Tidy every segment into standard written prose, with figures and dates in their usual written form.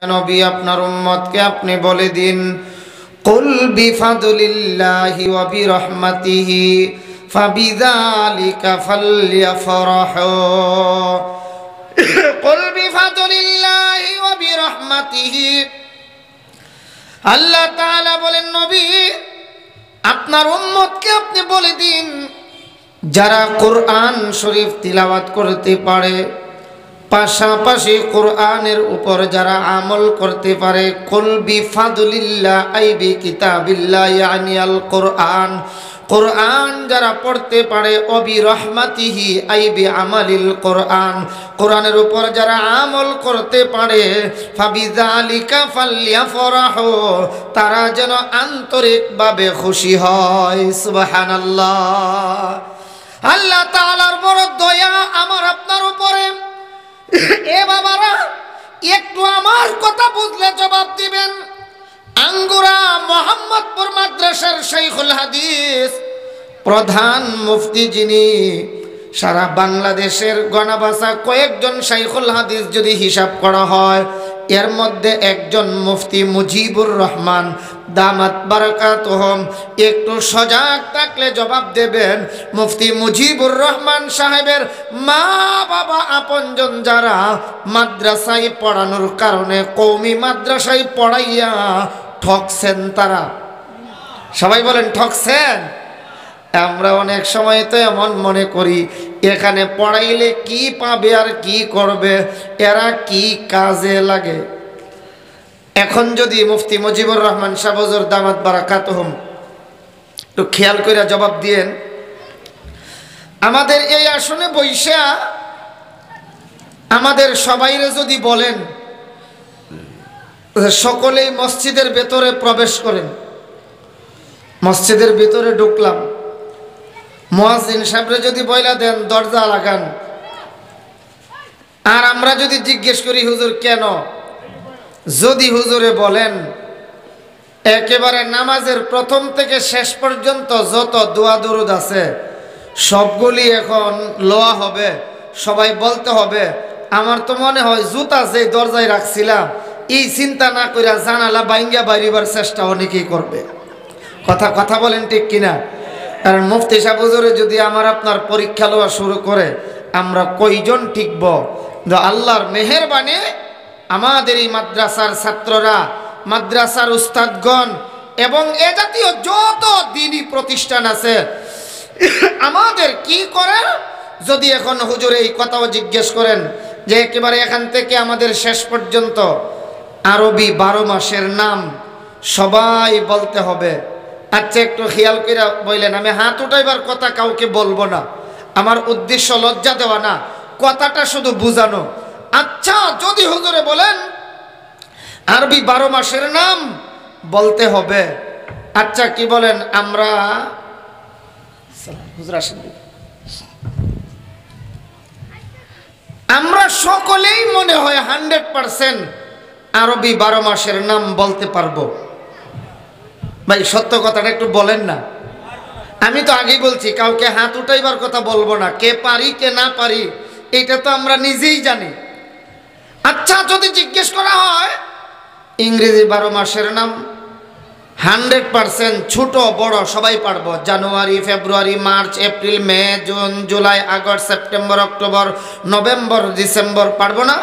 নবী আপনার উম্মতকে আপনি বলে দিন, কুল বিফাদলিল্লাহি ওয়া বিরহমাতিহি ফাবিযালিকা ফালইফরাহু। কুল বিফাদলিল্লাহি ওয়া বিরহমাতিহি। আল্লাহ তাআলা বলেন, নবী আপনার উম্মতকে আপনি বলে দিন, যারা কোরআন শরীফ তিলাওয়াত করতে পারে, পাশাপাশি কোরআনের উপর যারা আমল করতে পারে, কুল বিফাদলিল্লাহ আই বিকিতাবিল্লাহ ইয়ানি আল কোরআন, কোরআন যারা পড়তে পারে, অবি রহমাতিহি আই বিআমালিল কোরআন, কোরআনের উপর যারা আমল করতে পারে, ফাবিযালিকা ফালইফরাহু, তারা যেন আন্তরিকভাবে খুশি হয়। সুবহানাল্লাহ। আল্লাহ তাআলার বড় দয়া আমার আপনার উপরে। এ বাবারা, একটু আমার কথা বুঝলে জবাব দিবেন। আঙ্গুরা মোহাম্মদপুর মাদ্রাসার শাইখুল হাদিস, প্রধান মুফতি যিনি, সারা বাংলাদেশের গণাবাসা কয়েকজন শাইখুল হাদিস যদি হিসাব করা হয়, এর মধ্যে একজন মুফতি মুজিবুর রহমান দামাত বারাকাতুহুম। একটু সজাগ থাকলে জবাব দেবেন, মুফতি মুজিবুর রহমান সাহেবের মা বাবা আপনজন যারা মাদ্রাসায় পড়ানোর কারণে কওমি মাদ্রাসায় পড়াইয়া ঠকছেন, তারা সবাই বলেন ঠকছেন। আমরা অনেক সময় তো এমন মনে করি, এখানে পড়াইলে কি পাবে আর কি করবে, এরা কি কাজে লাগে। এখন যদি মুফতি মুজিবুর রহমান সাহেব হুজুর দামাত বারাকাতুহুম একটু খেয়াল করে জবাব দিয়েন, আমাদের এই আসনে বইসা আমাদের সবাইরে যদি বলেন সকলেই মসজিদের ভেতরে প্রবেশ করেন, মসজিদের ভিতরে ঢুকলাম, মুয়াজ্জিন সাহেবরে যদি বইলা দেন দরজা লাগান, আর আমরা যদি জিজ্ঞেস করি হুজুর কেন, যদি হুজুরে বলেন একেবারে নামাজের প্রথম থেকে শেষ পর্যন্ত যত দোয়া দরুদ আছে সবগুলি এখন লোয়া হবে, সবাই বলতে হবে, আমার তো মনে হয় জুতা যে দরজায় রাখছিলাম এই চিন্তা না কইরা জানালা বাইঙ্গা বাইরিবার চেষ্টা অনেকেই করবে। কথা বলেন ঠিক কিনা? কারণ মুফতি সাহেব হুজুরে যদি আমার আপনার পরীক্ষা লওয়া শুরু করে, আমরা কয়জন টিকব? আল্লাহর মেহেরবানি আমাদের এই মাদ্রাসার ছাত্ররা, মাদ্রাসার উস্তাদগণ এবং এ জাতীয় যত দ্বীনি প্রতিষ্ঠান আছে, আমাদের কি করে যদি এখন হুজুর এই কথাও জিজ্ঞেস করেন যে একেবারে এখান থেকে আমাদের শেষ পর্যন্ত আরবি 12 মাসের নাম সবাই বলতে হবে। আচ্ছা একটু খেয়াল করে বললেন, আমি হাত উঠাইবার কথা কাউকে বলবো না, আমার উদ্দেশ্য লজ্জা দেওয়া না, কথাটা শুধু বুঝানো। আচ্ছা যদি হুজুরে বলেন আরবি 12 মাসের নাম বলতে হবে, আচ্ছা কি বলেন আমরা আমরা সকলেই মনে হয় 100% আরবি 12 মাসের নাম বলতে পারবো? ভাই সত্য কথাটা একটু বলেন না। আমি তো আগেই বলছি কাউকে হাত উঠাইবার কথা বলবো না, কে পারি কে না পারি এটা তো আমরা নিজেই জানি। আচ্ছা যদি জিজ্ঞেস করা হয় ইংরেজি 12 মাসের নাম 100% ছোট বড় সবাই পারবো, January February March April May June July August September October November December পারবো না?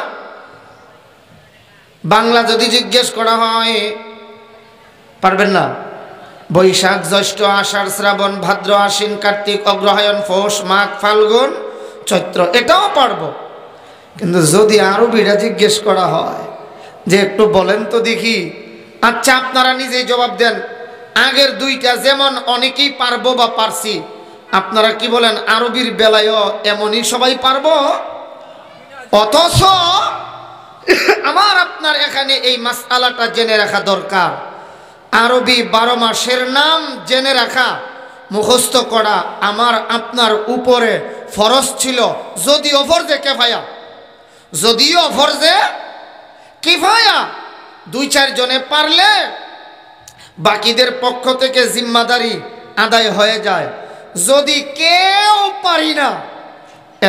বাংলা যদি জিজ্ঞেস করা হয় পারবেন না? বৈশাখ জ্যৈষ্ঠ আষাঢ় শ্রাবণ ভাদ্র আশ্বিন কার্তিক অগ্রহায়ণ পৌষ মাঘ ফাল্গুন চৈত্র এটাও পারবো। কিন্তু যদি আরবিটা জিজ্ঞেস করা হয় যে একটু বলেন তো দেখি, আচ্ছা আপনারা নিজেই জবাব দেন, আগের দুইটা যেমন অনেকেই পারবো বা পারছি, আপনারা কি বলেন আরবির বেলায়ও এমনই সবাই পারবো? অথচ আমার আপনার এখানে এই মাসআলাটা জেনে রাখা দরকার। আরবি 12 মাসের নাম জেনে রাখা, মুখস্থ করা আমার আপনার উপরে ফরজ ছিল, যদিও ফরজে কিফায়া, যদিও ফরজে কিফায়া। 2-4 জনে পারলে বাকিদের পক্ষ থেকে জিম্মাদারি আদায় হয়ে যায়। যদি কেউ পারি না,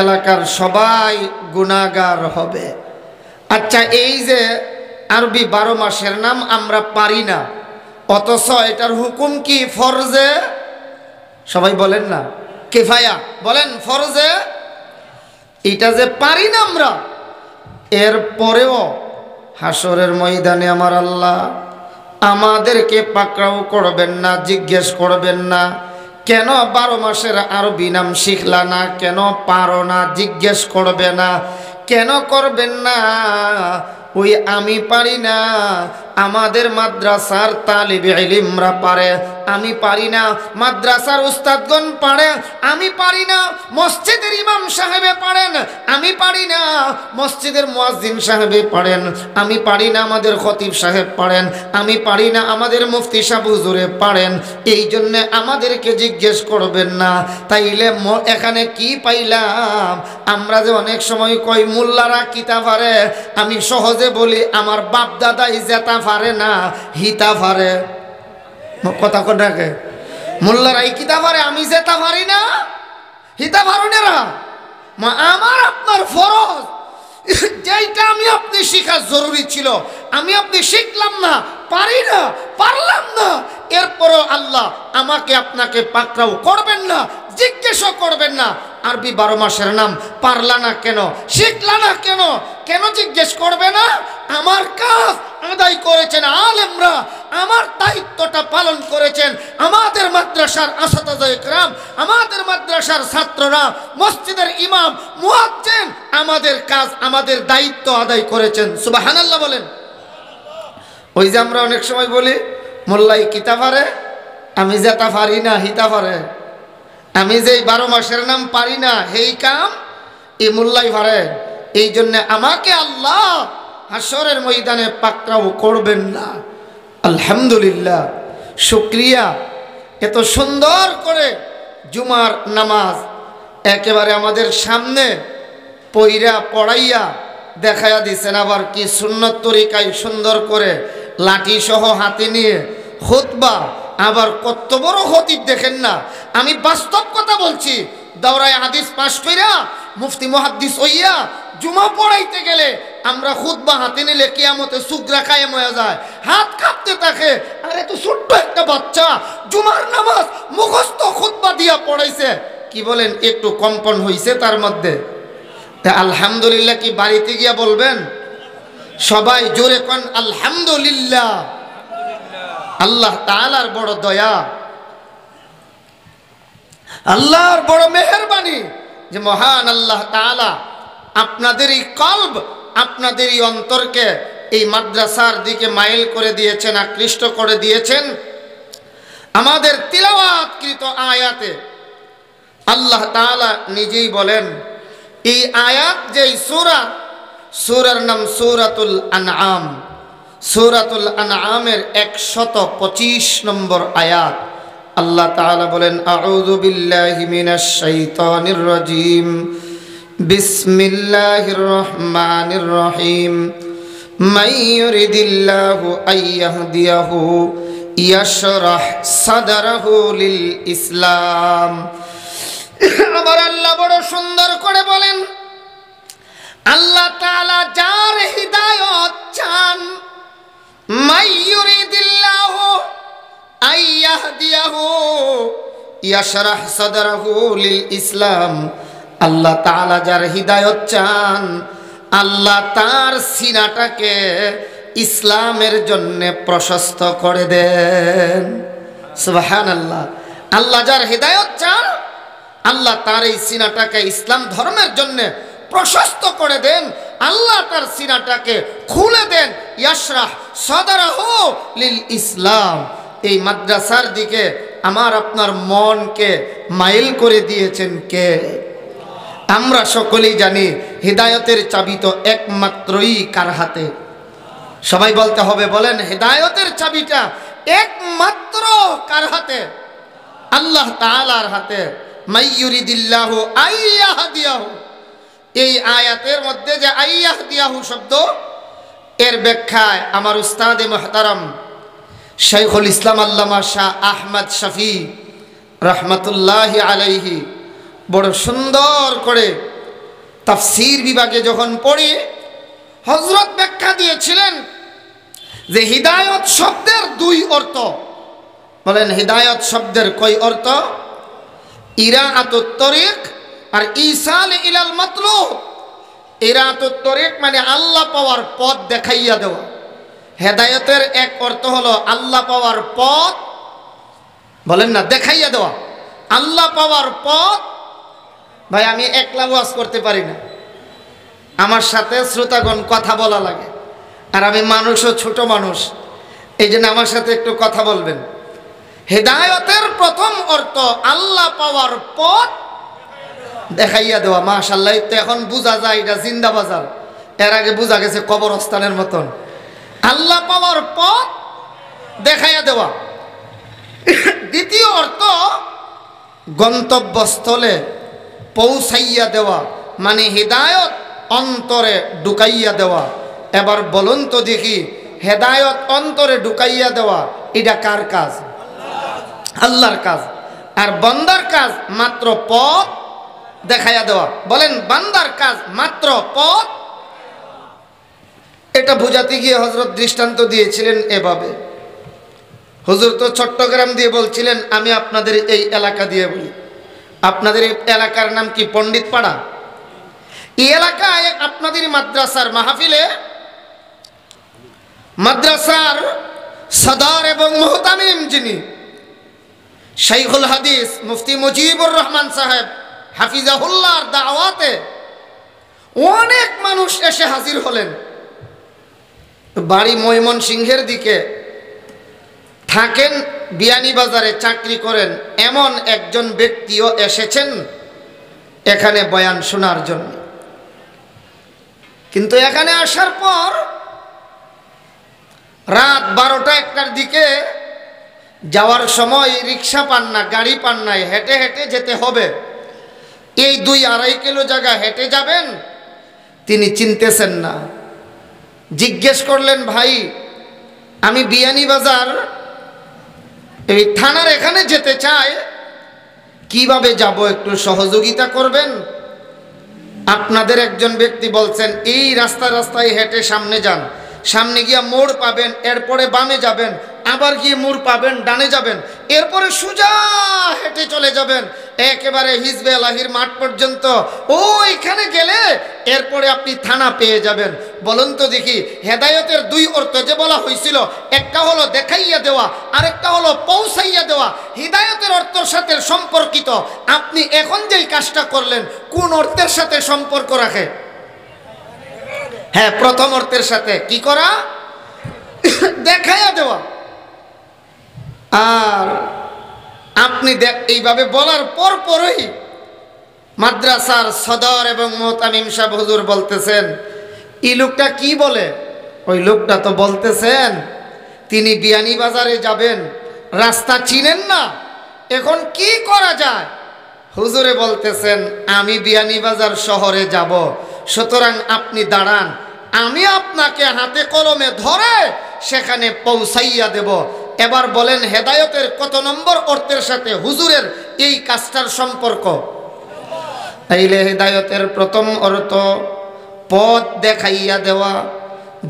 এলাকার সবাই গুনাহগার হবে। আচ্ছা এই যে আরবি 12 মাসের নাম আমরা পারি না, অথচ এটার হুকুম কি ফরজে? সবাই বলেন না কিফায়া, বলেন ফরজে। এটা যে পারি না আমরা, এরপরেও হাসরের ময়দানে আমার আল্লাহ আমাদেরকে পাকড়াও করবেন না, জিজ্ঞেস করবেন না কেন 12 মাসের আরবি নাম শিখলা না, কেন পারো না, জিজ্ঞেস করবে না। কেন করবেন না? ওই আমি পারি না, আমাদের মাদ্রাসার তালিবে ইলমরা পারে, আমি পারি না, মাদ্রাসার উস্তাদগণ পারে, আমি পারি না, মসজিদের ইমাম সাহেবে পারেন, আমি পারি না, মসজিদের মুয়াজ্জিন সাহেবে পারেন, আমি পারি না, আমাদের খতিব সাহেব পারেন, আমি পারি না, আমাদের মুফতি সাহেব হুজুরে পারেন। এই জন্য আমাদেরকে জিজ্ঞেস করবেন না। তাইলে এখানে কি পাইলাম? আমরা যে অনেক সময় কই মোল্লারা কিতা পারে, আমি সহজে বলি আমার বাপ দাদাই জেতা পারে না, হিতা পারে। কথা কোনটাকে? মোল্লারাই কিতা পারে, আমি জেতা পারি না, হিতা পারনেরা। আমার আপনার ফরজ যেইটা আমি আপনি শিখা জরুরি ছিল, আমি আপনি শিখলাম না, পারি না, পারলাম না, এরপরও আল্লাহ আমাকে আপনাকে পাকড়াও করবেন না, জিজ্ঞেসও করবেন না। আরবি 12 মাসের নাম পারলা না কেন, শিখলা না কেন, কেন জিজ্ঞেস করবে না? আমার কাজ আদায় করেছেন আলেমরা, আমার দায়িত্বটা পালন করেছেন আমাদের মাদ্রাসার আসাতাজে ইকরাম, আমাদের মাদ্রাসার ছাত্ররা, মসজিদের ইমাম, মুয়াজ্জিন আমাদের কাজ, আমাদের দায়িত্ব আদায় করেছেন। সুবহানাল্লাহ বলেন। ওই যে আমরা অনেক সময় বলি মোল্লাই কিতা পারে, আমি জেতা পারি না, হিতা পারে। আমি যে 12 মাসের নাম পারি না, হেই কাম এই মোল্লাই পারে। এই জন্য আমাকে আল্লাহ হাসরের ময়দানে পাকড়াও করবেন না। আলহামদুলিল্লাহ, শুকরিয়া। এত সুন্দর করে জুমার নামাজ একেবারে আমাদের সামনে পইরা পড়াইয়া দেখাইয়া দিছেন। আবার কি সুন্নত তরিকায় সুন্দর করে লাঠি সহ হাতে নিয়ে খুতবা। আবার কত বড় খতিব দেখেন না, আমি বাস্তব কথা বলছি। দাওরায়ে হাদিস পাশ কইরা মুফতি মুহাদ্দিস হইয়া জুমা পড়াইতে গেলে আমরা খুতবা হাতে নিলে কিয়ামতে সুগরা কায়েম হয়ে যায়, হাত কাঁপতে থাকে। আরে তো ছোট্ট একটা বাচ্চা জুমার নামাজ মুখস্থ খুতবা দিয়া পড়াইছে, কি বলেন একটু কম্পন হইছে তার মধ্যে? তা আলহামদুলিল্লাহ কি বাড়িতে গিয়া বলবেন? সবাই জোরে কোন আলহামদুলিল্লাহ। আল্লাহ তাআলার বড় দয়া, আল্লাহর বড় মেহেরবানি যে মহান আল্লাহ তাআলা আপনাদের এই কলব, আপনাদের এই অন্তরকে এই মাদ্রাসার দিকে মাইল করে দিয়েছেন, আকৃষ্ট করে দিয়েছেন। আমাদের তিলাওয়াতকৃত আয়াতে আল্লাহ তাআলা নিজেই বলেন, এই আয়াত যে সূরার নাম সূরাতুল আনআম। সূরাতুল আনআমের 125 নম্বর আয়াত আল্লাহ তাআলা বলেন, আউযু বিল্লাহি মিনাশ শাইতানির রাজীম, বিসমিল্লাহির রহমানির রহিম, মান ইউরিদিল্লাহু আইয়াহদিয়াহু ইয়াশরাহ সাদরাহু লিল ইসলাম। আমার আল্লাহ বড় সুন্দর করে বলেন, আল্লাহ তাআলা যার হিদায়াত চান, মান ইউরিদিল্লাহু আইয়াহদিয়াহু ইয়াশরাহ সাদরাহু লিল ইসলাম। আল্লাহ তাআলা যার হিদায়াত চান, আল্লাহ তার সিনাটাকে ইসলামের জন্য প্রশস্ত করে দেন। সুবহানাল্লাহ। আল্লাহ যার হিদায়াত চান, আল্লাহ তার এই সিনাটাকে ইসলাম ধর্মের জন্য প্রশস্ত করে দেন, আল্লাহ তার সিনাটাকে খুলে দেন। ইয়াশরাহ সাদরাহু লিল ইসলাম। এই মাদ্রাসার দিকে আমার আপনার মনকে মাইল করে দিয়েছেন কে? আমরা সকলেই জানি হিদায়াতের চাবি তো একমাত্রই কার হাতে? সবাই বলতে হবে, বলেন হিদায়াতের চাবিটা একমাত্র কার হাতে? আল্লাহ তাআলার হাতে। মান ইউরিদিল্লাহু আইয়াহদিয়াহু, এই আয়াতের মধ্যে যে আইয়াহদিয়াহু শব্দ, এর ব্যাখ্যায় আমার উস্তাদে মুহতারাম শাইখুল ইসলাম আল্লামা শাহ আহমদ শফি রহমতুল্লাহি আলাইহি বড় সুন্দর করে তাফসীর বিভাগে যখন পড়ি হযরত ব্যাখ্যা দিয়েছিলেন, যে হিদায়ত শব্দের দুই অর্থ। বলেন হিদায়ত শব্দের কয় অর্থ? ইরাআতুত তরিক আর ইসাল ইলাল মাতলুব। ইরাআতুত তরিক মানে আল্লাহ পাওয়ার পথ দেখাইয়া দেওয়া। হেদায়েতের এক অর্থ হলো আল্লাহ পাওয়ার পথ, বলেন না, দেখাইয়া দেওয়া। আল্লাহ পাওয়ার পথ। ভাই আমি একলা ওয়াজ করতে পারি না, আমার সাথে শ্রোতাগণ কথা বলা লাগে, আর আমি মানুষও ছোট মানুষ, এই জন্য আমার সাথে একটু কথা বলবেন। হেদায়েতের প্রথম অর্থ আল্লাহ পাওয়ার পথ দেখাইয়া দেওয়া। মাশাআল্লাহ, তো এখন বোঝা যায় এটা জিন্দা বাজার, এর আগে বোঝা গেছে কবরস্থানের মতন। আল্লাহ পাওয়ার পথ দেখাইয়া দেওয়া। দ্বিতীয় অর্থ গন্তব্যস্থলে পৌঁছাইয়া দেওয়া, মানে হিদায়ত অন্তরে ঢুকাইয়া দেওয়া। এবার বলুন তো দেখি, হেদায়ত অন্তরে ঢুকাইয়া দেওয়া এটা কার কাজ? আল্লাহর কাজ। আর বান্দার কাজ মাত্র পথ দেখাইয়া দেওয়া। বলেন বান্দার কাজ মাত্র পথ। এটা বুঝাতে গিয়ে হযরত দৃষ্টান্ত দিয়েছিলেন এভাবে। হুজুর তো চট্টগ্রাম দিয়ে বলছিলেন, আমি আপনাদের এই এলাকা দিয়ে বলি। আপনাদের এই এলাকার নাম কি? পণ্ডিত পাড়া। এই এলাকায় আপনাদের মাদ্রাসার মাহফিলে মাদ্রাসার সদর এবং মুহতামিম যিনি শাইখুল হাদিস মুফতি মুজিবুর রহমান সাহেব হাফিজাহুল্লাহর দাওয়াতে অনেক মানুষ এসে হাজির হলেন। বাড়ি ময়মনসিংহের দিকে, থাকেন বিয়ানীবাজারে, চাকরি করেন, এমন একজন ব্যক্তিও এসেছেন এখানে বয়ান শোনার জন্য। কিন্তু এখানে আসার পর রাত 12টা-1টার দিকে যাওয়ার সময় রিক্সা পান না, গাড়ি পান নাই, হেঁটে হেঁটে যেতে হবে। এই 2-2.5 কিলো জায়গা হেঁটে যাবেন, তিনি চিনতেছেন না। জিজ্ঞেস করলেন, ভাই আমি বিয়ানীবাজার এই থানার এখানে যেতে চাই, কিভাবে যাব একটু সহযোগিতা করবেন? আপনাদের একজন ব্যক্তি বলছেন, এই রাস্তায় হেঁটে সামনে যান, সামনে গিয়া মোড় পাবেন, এরপরে বামে যাবেন, আবার গিয়ে মোড় পাবেন, ডানে যাবেন, এরপরে সোজা হেঁটে চলে যাবেন একেবারে হিজবে আল্লাহির মাঠ পর্যন্ত। ওইখানে গেলে এরপরে আপনি থানা পেয়ে যাবেন। বলুন তো দেখি, হেদায়েতের 2 অর্থ যে বলা হয়েছিল, একটা হলো দেখাইয়া দেওয়া, আরেকটা হলো পৌঁছাইয়া দেওয়া। হিদায়েতের অর্থের সাথে সম্পর্কিত আপনি এখন যেই কাজটা করলেন, কোন অর্থের সাথে সম্পর্ক রাখে? হ্যাঁ, প্রথম অর্থের সাথে। কি করা? দেখাইয়া দেওয়া। আর আপনি এইভাবে বলার পরই মাদ্রাসার সদর এবং মুহতামিম সাহেব হুজুর বলতেছেন, এই লোকটা কি বলে? ওই লোকটা তো বলতেছেন তিনি বিয়ানীবাজারে যাবেন, রাস্তা চিনেন না, এখন কি করা যায়? হুজুরে বলতেছেন, আমি বিয়ানীবাজার শহরে যাব, সুতরাং আপনি দাঁড়ান, আমি আপনাকে হাতে কলমে ধরে সেখানে পৌঁছাইয়া দেব। এবার বলেন হেদায়েতের কত নম্বর অর্থের সাথে হুজুরের এই কাজটার সম্পর্ক? তাইলে হেদায়েতের প্রথম অর্থ পথ দেখাইয়া দেওয়া,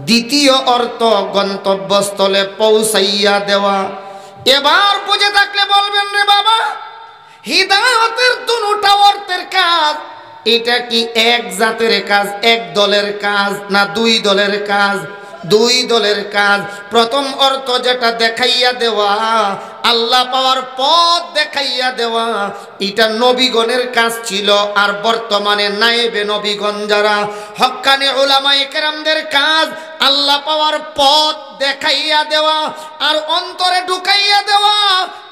দ্বিতীয় অর্থ গন্তব্যস্থলে পৌঁছাইয়া দেওয়া। এবার বুঝে থাকলে বলবেন, রে বাবা, হিদায়াতের দুটো অর্থের কাজ, এটা কি এক জাতের কাজ, এক দলের কাজ, না 2 দলের কাজ? 2 দলের কাজ। প্রথম অর্থ যেটা দেখাইয়া দেওয়া, আল্লাহ পাওয়ার পথ দেখাইয়া দেওয়া, এটা নবীগণের কাজ ছিল। আর বর্তমানে নায়েবে নবীগণ যারা হক্কানি উলামায়ে কেরামদের কাজ, আল্লাহ পাওয়ার পথ দেখাইয়া দেওয়া আর অন্তরে ঢুকাইয়া দেওয়া,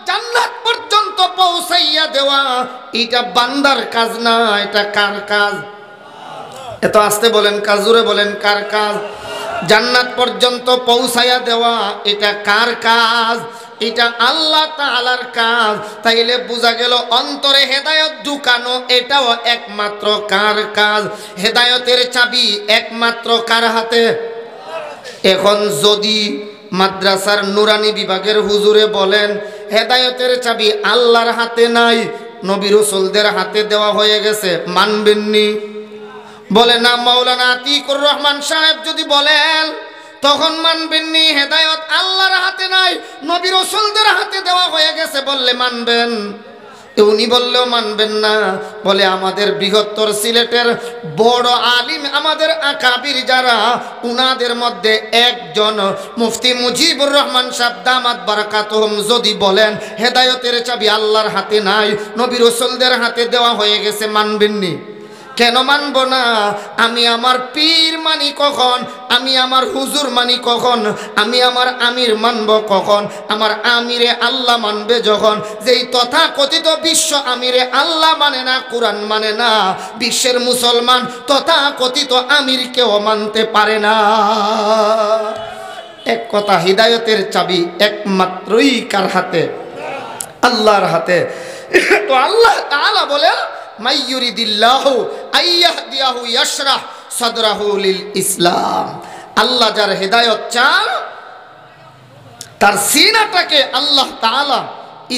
জান্নাত পর্যন্ত পৌঁছাইয়া দেওয়া। এটা বান্দার কাজ না, এটা কার কাজ? এত আস্তে বলেন, কাজুরে বলেন, কার কাজ? জান্নাত পর্যন্ত পৌঁছাইয়া দেওয়া এটা কার কাজ? এটা আল্লাহ তাআলার কাজ। তাইলে বোঝা গেল অন্তরে হেদায়েত ঢুকানো এটাও একমাত্র কার কাজ? হেদায়েতের চাবি একমাত্র কার হাতে? এখন যদি মাদ্রাসার নুরানি বিভাগের হুজুরে বলেন হেদায়েতের চাবি আল্লাহর হাতে নাই, নবী রাসূলদের হাতে দেওয়া হয়ে গেছে, মানবেননি? বলে না। মাওলানা আতিকুর রহমান সাহেব যদি বলেন তখন মানবেননি। হেদায়েত আল্লাহর হাতে নাই, নবী রাসূলদের হাতে দেওয়া হয়ে গেছে বললে মানবেন? উনি বললেও মানবেন না। বলে আমাদের বৃহত্তর সিলেটের বড় আলিম, আমাদের আকাবির যারা, উনাদের মধ্যে একজন মুফতি মুজিবুর রহমান সাহেব দামাত বারাকাতুহুম যদি বলেন হেদায়েতের চাবি আল্লাহর হাতে নাই, নবী রাসূলদের হাতে দেওয়া হয়ে গেছে, মানবেননি? কেন মানব না? আমি আমার পীর মানি কখন? আমি আমার হুজুর মানি কখন? আমি আমার আমির মানব কখন? আমার আমিরে আল্লাহ মানবে যখন। যেই তথাকথিত বিশ্ব আমিরে আল্লাহ মানে না, কোরআন মানে না, বিশ্বের মুসলমান তথাকথিত আমিরকেও মানতে পারে না। এক কথা, হিদায়তের চাবি একমাত্রই কার হাতে? আল্লাহর হাতে। তো আল্লাহ তাআলা বলেন মাইয়ুরিদিল্লাহু আইয়াহদিয়াহু ইয়াশরাহ সাদরাহু লিল ইসলাম। আল্লাহ যার হেদায়েত চান তার সিনাটাকে আল্লাহ তাআলা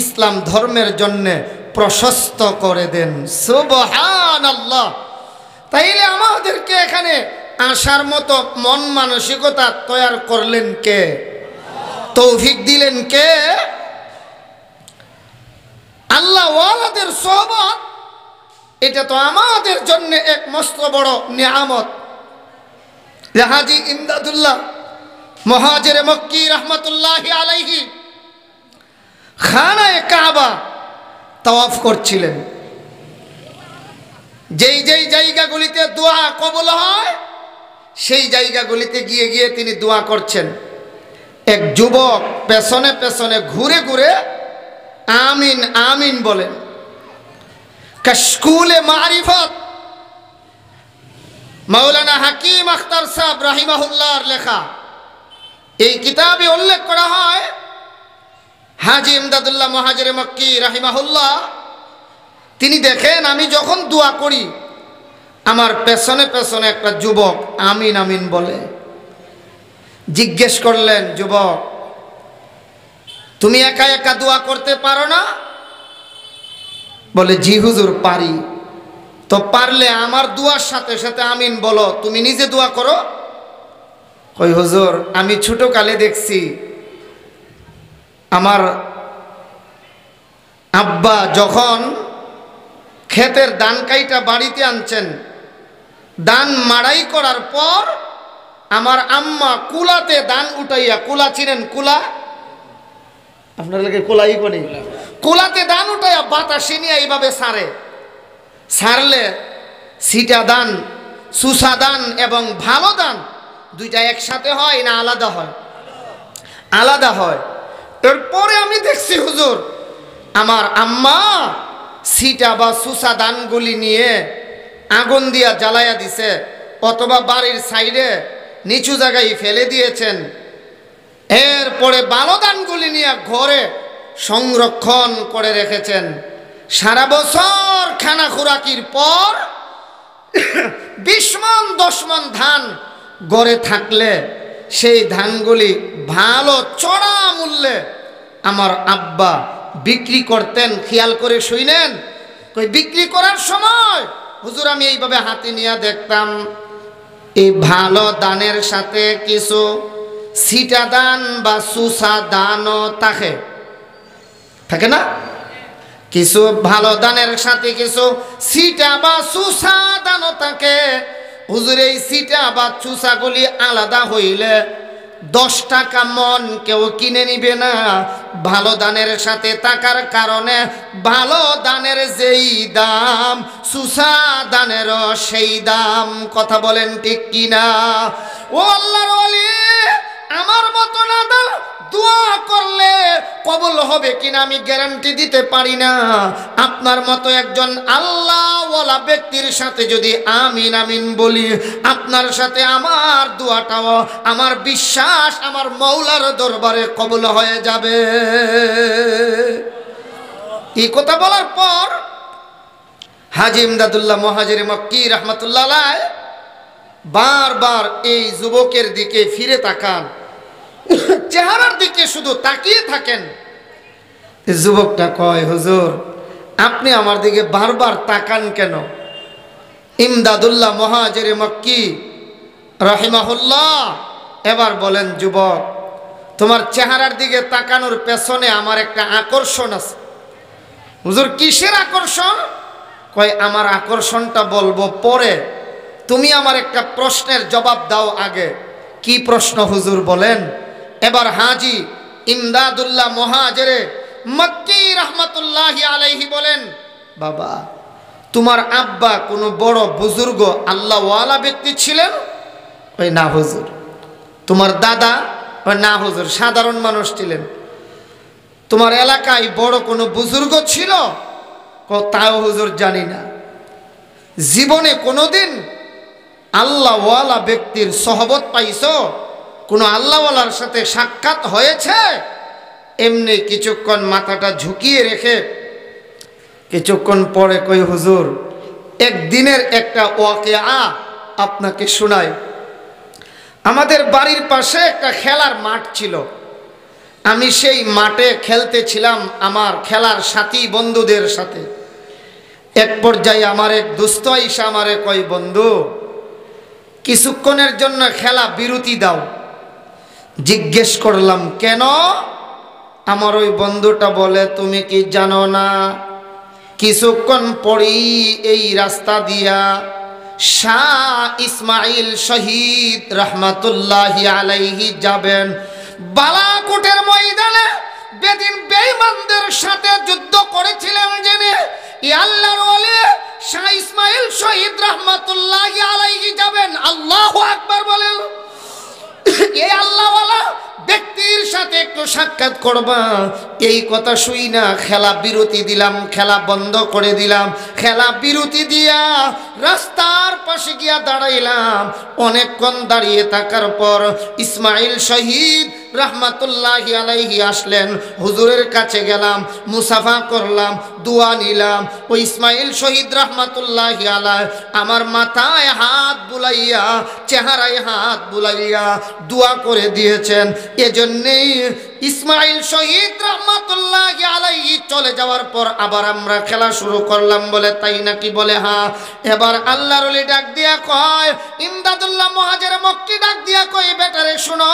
ইসলাম ধর্মের জন্য প্রশস্ত করে দেন। সুবহানাল্লাহ। তাইলে আমাদেরকে এখানে আসার মতো মন মানসিকতা তৈরি করলেন কে? তৌফিক দিলেন কে? আল্লাহ ওয়ালাদের সোহবত, এটা তো আমাদের জন্য এক মস্ত বড় নিয়ামত। হাজী ইমদাদুল্লাহ মুহাজিরে মক্কি রাহমাতুল্লাহি আলাইহি খানায়ে কাবা তাওয়াফ করছিলেন। যেই যেই জায়গাগুলিতে দোয়া কবুল হয় সেই জায়গাগুলিতে গিয়ে গিয়ে তিনি দোয়া করছেন। এক যুবক পেছনে পেছনে ঘুরে ঘুরে আমিন আমিন বলেন। কাশকুলে মারিফত মাওলানা হাকিম আখতার সাহেব রাহিমাহুল্লাহর লেখা এই কিতাবে উল্লেখ করা হয়, হাজী ইমদাদুল্লাহ মুহাজিরে মক্কি রাহিমাহুল্লাহ তিনি দেখেন আমি যখন দোয়া করি আমার পেছনে পেছনে একটা যুবক আমিন আমিন বলে। জিজ্ঞেস করলেন, যুবক তুমি একা একা দোয়া করতে পারো না? বলে জি হুজুর পারি। তো পারলে আমার দোয়ার সাথে সাথে আমিন বলো, তুমি নিজে দোয়া করো। কই হুজুর আমি ছোট কালে দেখছি আমার আব্বা যখন ক্ষেতের ধান কাইটা বাড়িতে আনছেন, ধান মাড়াই করার পর আমার আম্মা কুলাতে ধান উঠাইয়া, কুলা চিনেন? কুলা আপনার লাগে কুলাই কোনি, কুলাতে ধান উঠাইয়া বাতাসে নিয়ে এইভাবে সারে, সারলে সিটা ধান, সুসা ধান এবং ভালো ধান দুইটা একসাথে হয় না আলাদা হয়? আলাদা হয়। এরপরে আমি দেখছি হুজুর আমার আম্মা সিটা বা সুসা ধানগুলি নিয়ে আগুন দিয়া জ্বালাইয়া দিছে, অথবা বাড়ির সাইডে নিচু জায়গায় ফেলে দিয়েছেন। এরপরে ভালো ধানগুলি নিয়ে ঘরে সংরক্ষণ করে রেখেছেন। সারা বছর খানা খুরাকির পর 20 মণ 10 মণ ধান ঘরে থাকলে সেই ধানগুলি ভালো চড়া মূল্যে আমার আব্বা বিক্রি করতেন। খেয়াল করে শুনেন, কই বিক্রি করার সময় হুজুর আমি এইভাবে হাতে নিয়ে দেখতাম এই ভালো ধানের সাথে কিছু সিটা ধান বা সুসা ধানও থাকে না? কিছু ভালো ধানের সাথে কিছু সিটা বা সুসা ধানও থাকে। হুজুর এই সিটা বা চুষাগুলি আলাদা হইলে 10 টাকা মন কেউ কিনে নিবে না। ভালো ধানের সাথে থাকার কারণে ভালো ধানের যেই দাম সুসা ধানেরও সেই দাম। কথা বলেন ঠিক কিনা? ও আল্লাহর ওলি, আমার মতো না দোয়া করলে কবুল হবে কিনা আমি গ্যারান্টি দিতে পারি না। আপনার মতো একজন আল্লাহওয়ালা ব্যক্তির সাথে যদি আমিন আমিন বলি, আপনার সাথে আমার দোয়াটাও, আমার বিশ্বাস আমার মৌলার দরবারে কবুল হয়ে যাবে। এই কথা বলার পর হাজী ইমদাদুল্লাহ মুহাজিরে মক্কি রাহমাতুল্লাহ আলাইহি বারবার এই যুবকের দিকে ফিরে তাকান, চেহারার দিকে শুধু তাকিয়ে থাকেন। যুবকটা কয়, হুজুর আপনি আমার দিকে বারবার তাকান কেন? ইমদাদুল্লাহ মুহাজিরে মক্কি রাহিমাহুল্লাহ এবার বলেন যুবক, তোমার চেহারার দিকে তাকানোর পেছনে আমার একটা আকর্ষণ আছে। হুজুর কিসের আকর্ষণ? কয় আমার আকর্ষণটা বলবো পরে, তুমি আমার একটা প্রশ্নের জবাব দাও আগে। কি প্রশ্ন হুজুর বলেন? এবার হাজী ইমদাদুল্লাহ মুহাজিরে মক্কি রহমাতুল্লাহি আলাইহি বলেন, বাবা তোমার আব্বা কোনো বড় বুজুর্গ আল্লাহওয়ালা ব্যক্তি ছিলেন? ওই না হুজুর। তোমার দাদা? ওই না হুজুর, সাধারণ মানুষ ছিলেন। তোমার এলাকায় বড় কোনো বুজুর্গ ছিল? তাও হুজুর জানি না। জীবনে কোনোদিন আল্লাহওয়ালা ব্যক্তির সহবত পাইছো? কোনো আল্লাহওয়ালার সাথে সাক্ষাৎ হয়েছে? এমনি কিছুক্ষণ মাথাটা ঝুঁকিয়ে রেখে কিছুক্ষণ পরে কই হুজুর একদিনের একটা ওয়াকিয়া আপনাকে শোনাই। আমাদের বাড়ির পাশে একটা খেলার মাঠ ছিল। আমি সেই মাঠে খেলতেছিলাম আমার খেলার সাথী বন্ধুদের সাথে। এক পর্যায়ে আমার এক দুস্থ আইসা আমারে কই, বন্ধু কিছুক্ষণের জন্য খেলা বিরতি দাও। জিজ্ঞেস করলাম কেন? আমার ওই বন্ধুটা বলে, তুমি কি জানো না কিছুক্ষণ পরেই এই রাস্তা দিয়া শাহ ইসমাইল শহীদ রহমাতুল্লাহি আলাইহি যাবেন। বালাকোটের ময়দানে বেদিন বেঈমানদের সাথে যুদ্ধ করেছিলেন জেনে আল্লাহর ওলি শাহ ইসমাইল শহীদ রহমাতুল্লাহি আলাইহি যাবেন। আল্লাহু আকবার বলেন। এই আল্লাহওয়ালা ব্যক্তির সাথে একটু সাক্ষাৎ করবা, এই কথা শুই না খেলা বিরতি দিলাম, খেলা বন্ধ করে দিলাম। খেলা বিরতি দিয়া রাস্তার পাশে গিয়া দাঁড়াইলাম। অনেকক্ষণ দাঁড়িয়ে থাকার পর ইসমাইল শহীদ রহমাতুল্লাহি আলাইহি আসলেন। হুজুরের কাছে গেলাম, মুসাফা করলাম, দোয়া নিলাম। ওই ইসমাইল শহীদ রহমাতুল্লাহি আলাইহি আমার মাথায় হাত বুলাইয়া, চেহারায় হাত বুলাইয়া দোয়া করে দিয়েছেন। এজন্যই ইসমাইল শহীদ রহমাতুল্লাহি আলাইহি চলে যাওয়ার পর আবার আমরা খেলা শুরু করলাম। বলে তাই নাকি? বলে হ্যাঁ। এবার আল্লাহর ওলি ডাক দিয়া কয়, ইমদাদুল্লাহ মুহাজিরে মক্কি ডাক দিয়া কয়, বেটারে শোনো,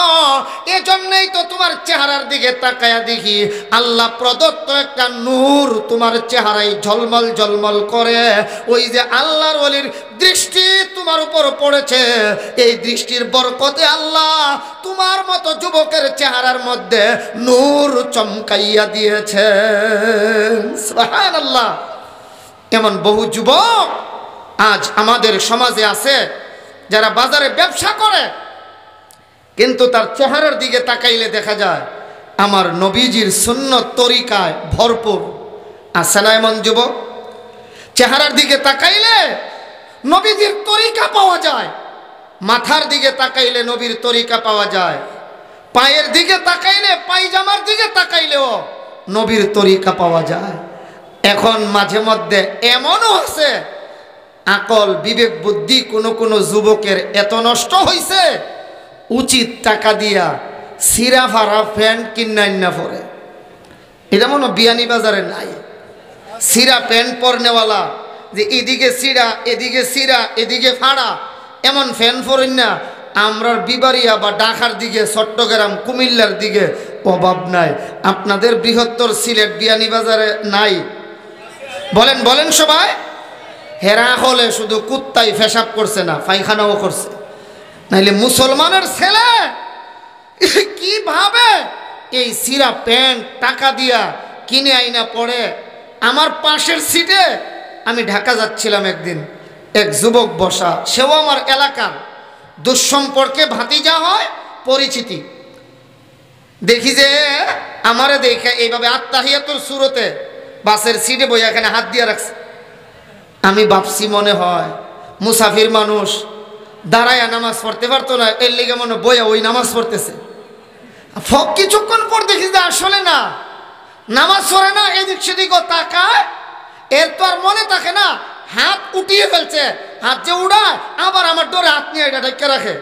এজন্যই তো তোমার চেহারার দিকে তাকায়া দেখি আল্লাহ প্রদত্ত একটা নূর তোমার চেহারায় ঝলমল ঝলমল করে। ওই যে আল্লাহর ওলির দৃষ্টি তোমার উপর পড়েছে, এই দৃষ্টির বরকতে আল্লাহ তোমার মতো যুবকের চেহারার মধ্যে নূর চমকাইয়া দিয়েছে। সুবহানাল্লাহ। এমন বহু যুবক আজ আমাদের সমাজে আছে যারা বাজারে ব্যবসা করে, কিন্তু তার চেহারার দিকে তাকাইলে দেখা যায় আমার নবীজির সুন্নত তরিকায় ভরপুর। আছে না এমন যুবক? চেহারার দিকে তাকাইলে নবীজির তরিকা পাওয়া যায়, মাথার দিকে তাকাইলে নবীর তরিকা পাওয়া যায়, পায়ের দিকে তাকাইলে, পায়জামার দিকে তাকাইলেও নবীর তরিকা পাওয়া যায়। এখন মাঝে মধ্যে এমনও আছে আকল বিবেক বুদ্ধি কোনো যুবকের এত নষ্ট হইছে, উচিত টাকা দিয়া সিরা ফারা প্যান্ট কিনাই না পরে। এটা মনে বিয়ানি বাজারে নাই। সিরা প্যান্ট পরনেওয়ালা যে এদিকে সিরা, এদিকে সিরা, এদিকে ফাড়া, এমন ফ্যান পরেন না। আমরার বিবারিয়া বা ঢাকার দিকে, চট্টগ্রাম কুমিল্লার দিকে অভাব নাই। আপনাদের বৃহত্তর সিলেট বিয়ানি বাজারে নাই? বলেন বলেন সবাই। হেরা হলে শুধু কুত্তাই পেশাব করছে না, পায়খানাও করছে। নাইলে মুসলমানের ছেলে কিভাবে এই সিরা প্যান্ট টাকা দিয়া কিনে আইনা পড়ে? আমার পাশের সিটে আমি ঢাকা যাচ্ছিলাম একদিন, এক যুবক বসা, সেও আমার এলাকার, দুঃসম্পর্কে ভাতিজা হয়, পরিচিতি। দেখি যে আমারে দেখে এইভাবে আত্তাহিয়াতুর সুরতে বাসের সিটে বইয়া এখানে হাত দিয়ে রাখছে। আমি ভাবছি মনে হয় মুসাফির মানুষ, দাঁড়ায়া নামাজ পড়তে পারতো না, এর লেগে মনে বইয়া ওই নামাজ পড়তেছে। কিছুক্ষণ পর দেখি যে আসলে না, নামাজ পড়ে না, এদিক সেদিকও তাকায়। এর তো আর মনে থাকে না, হাত উঠিয়ে ফেলছে। হাত যে উড়ায় আবার আমার ডোরে হাত নিয়ে এটা ঢেকে রাখে।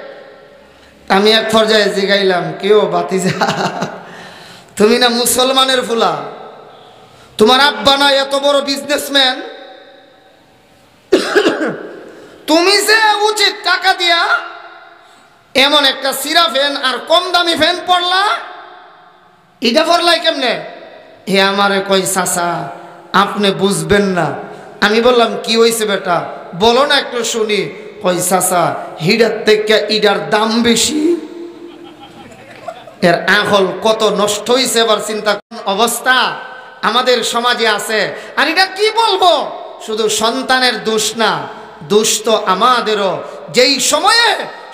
আমি এক পর্যায়ে জিগাইলাম, কেউ বাতিজা, তুমি না মুসলমানের ফুলা, তোমার আব্বা না এত বড় বিজনেসম্যান, তুমি যে উচিত টাকা দিয়া এমন একটা সিরা ফ্যান আর কম দামি ফ্যান পড়লা, এটা পড়লাই কেমনে? হে আমারে কই চাচা আপনি বুঝবেন না। আমি বললাম কি হয়েছে বেটা, বলো না একটু শুনি। কই চাচা হিডার থেকে ইডার দাম বেশি। এর আহল কত নষ্ট হয়েছে এবার চিন্তা অবস্থা আমাদের সমাজে আছে। আর এটা কি বলবো, শুধু সন্তানের দোষ না, দোষ তো আমাদেরও। যেই সময়ে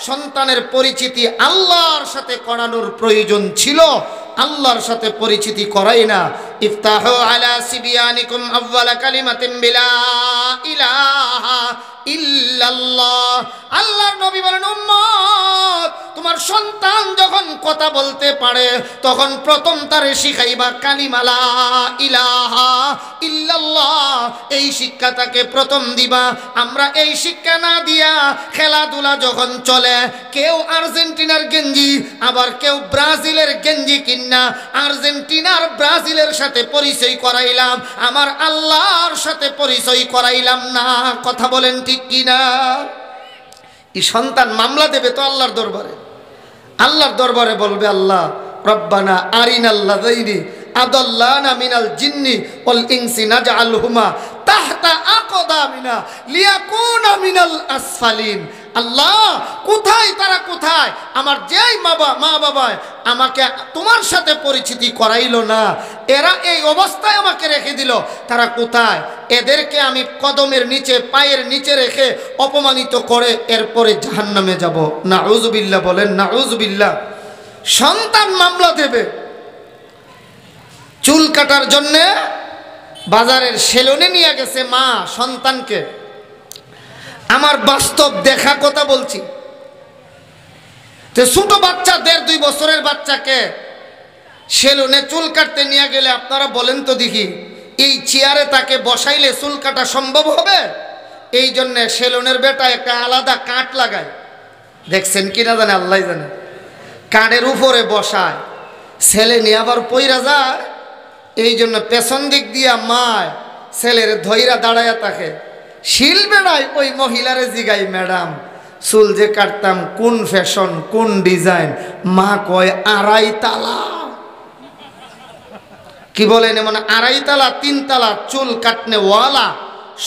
সন্তানের পরিচিতি আল্লাহর সাথে করানোর প্রয়োজন ছিল, আল্লাহর সাথে পরিচিতি করাই না। ইফতাহু আলা সিবিয়ানিকুম আউয়ালা কালিমাতিন বিলা ইলাহা ইল্লাল্লাহ। আল্লাহর নবী বলেন, উম্মত তোমার সন্তান যখন কথা বলতে পারে তখন প্রথম তারে শিখাইবা কালিমা লা ইলাহা ইল্লাল্লাহ, এই শিক্ষা তাকে প্রথম দিবা। আমরা এই শিক্ষা না দিয়া খেলাধুলা যখন চলে, কেউ আর্জেন্টিনার গেঞ্জি আবার কেউ ব্রাজিলের গেঞ্জি কিনা আর্জেন্টিনার ব্রাজিলের সাথে পরিচয় করাইলাম, আমার আল্লাহর সাথে পরিচয় করাইলাম না। কথা বলেন ঠিক কিনা? এই সন্তান মামলা দেবে তো আল্লাহর দরবারে। আল্লাহর দরবারে বলবে, আল্লাহ রব্বানা আরিনাল্লাযাইনি আদাল্লানা মিনাল জিন্নি ওয়াল ইনসি নাজআলহুমা তাহতা আকদামিনা লিয়াকুনা মিনাল আসফালিন। আল্লাহ কোথায় তারা, কোথায় আমার যেই মা বাবা আমাকে তোমার সাথে পরিচিতি করাইলো না, এরা এই অবস্থায় আমাকে রেখে দিল, তারা কোথায়? এদেরকে আমি কদমের নিচে পায়ের নিচে রেখে অপমানিত করে এরপরে জাহান্নামে যাব। নাউযুবিল্লাহ বলেন নাউযুবিল্লাহ। সন্তান মামলা দেবে। চুল কাটার জন্যে বাজারের সেলুনে নিয়ে গেছে মা সন্তানকে। আমার বাস্তব দেখা কথা বলছি। ছোট বাচ্চা 1.5-2 বছরের বাচ্চাকে সেলুনে চুল কাটতে নিয়ে গেলে আপনারা বলেন তো দেখি, এই চেয়ারে তাকে বসাইলে চুল কাটা সম্ভব হবে? এই জন্যে সেলুনের বেটা একটা আলাদা কাঠ লাগায়, দেখছেন কিনা জানে আল্লাহ জানে। কাঠের উপরে বসায়, ছেলে নিয়ে আবার পইরা যায়। এই জন্য পেছন দিক দিয়া মায় ছেলের ধৈরা দাঁড়ায়া থাকে। শিল বেড়ায় ওই মহিলারে জিগাই, ম্যাডাম চুল যে কাটতাম কোন ফ্যাশন কোন ডিজাইন? মা কয় 2.5 তালা। কি বলেন? এমন 2.5 তালা 3 তালা চুল কাটনে ওয়ালা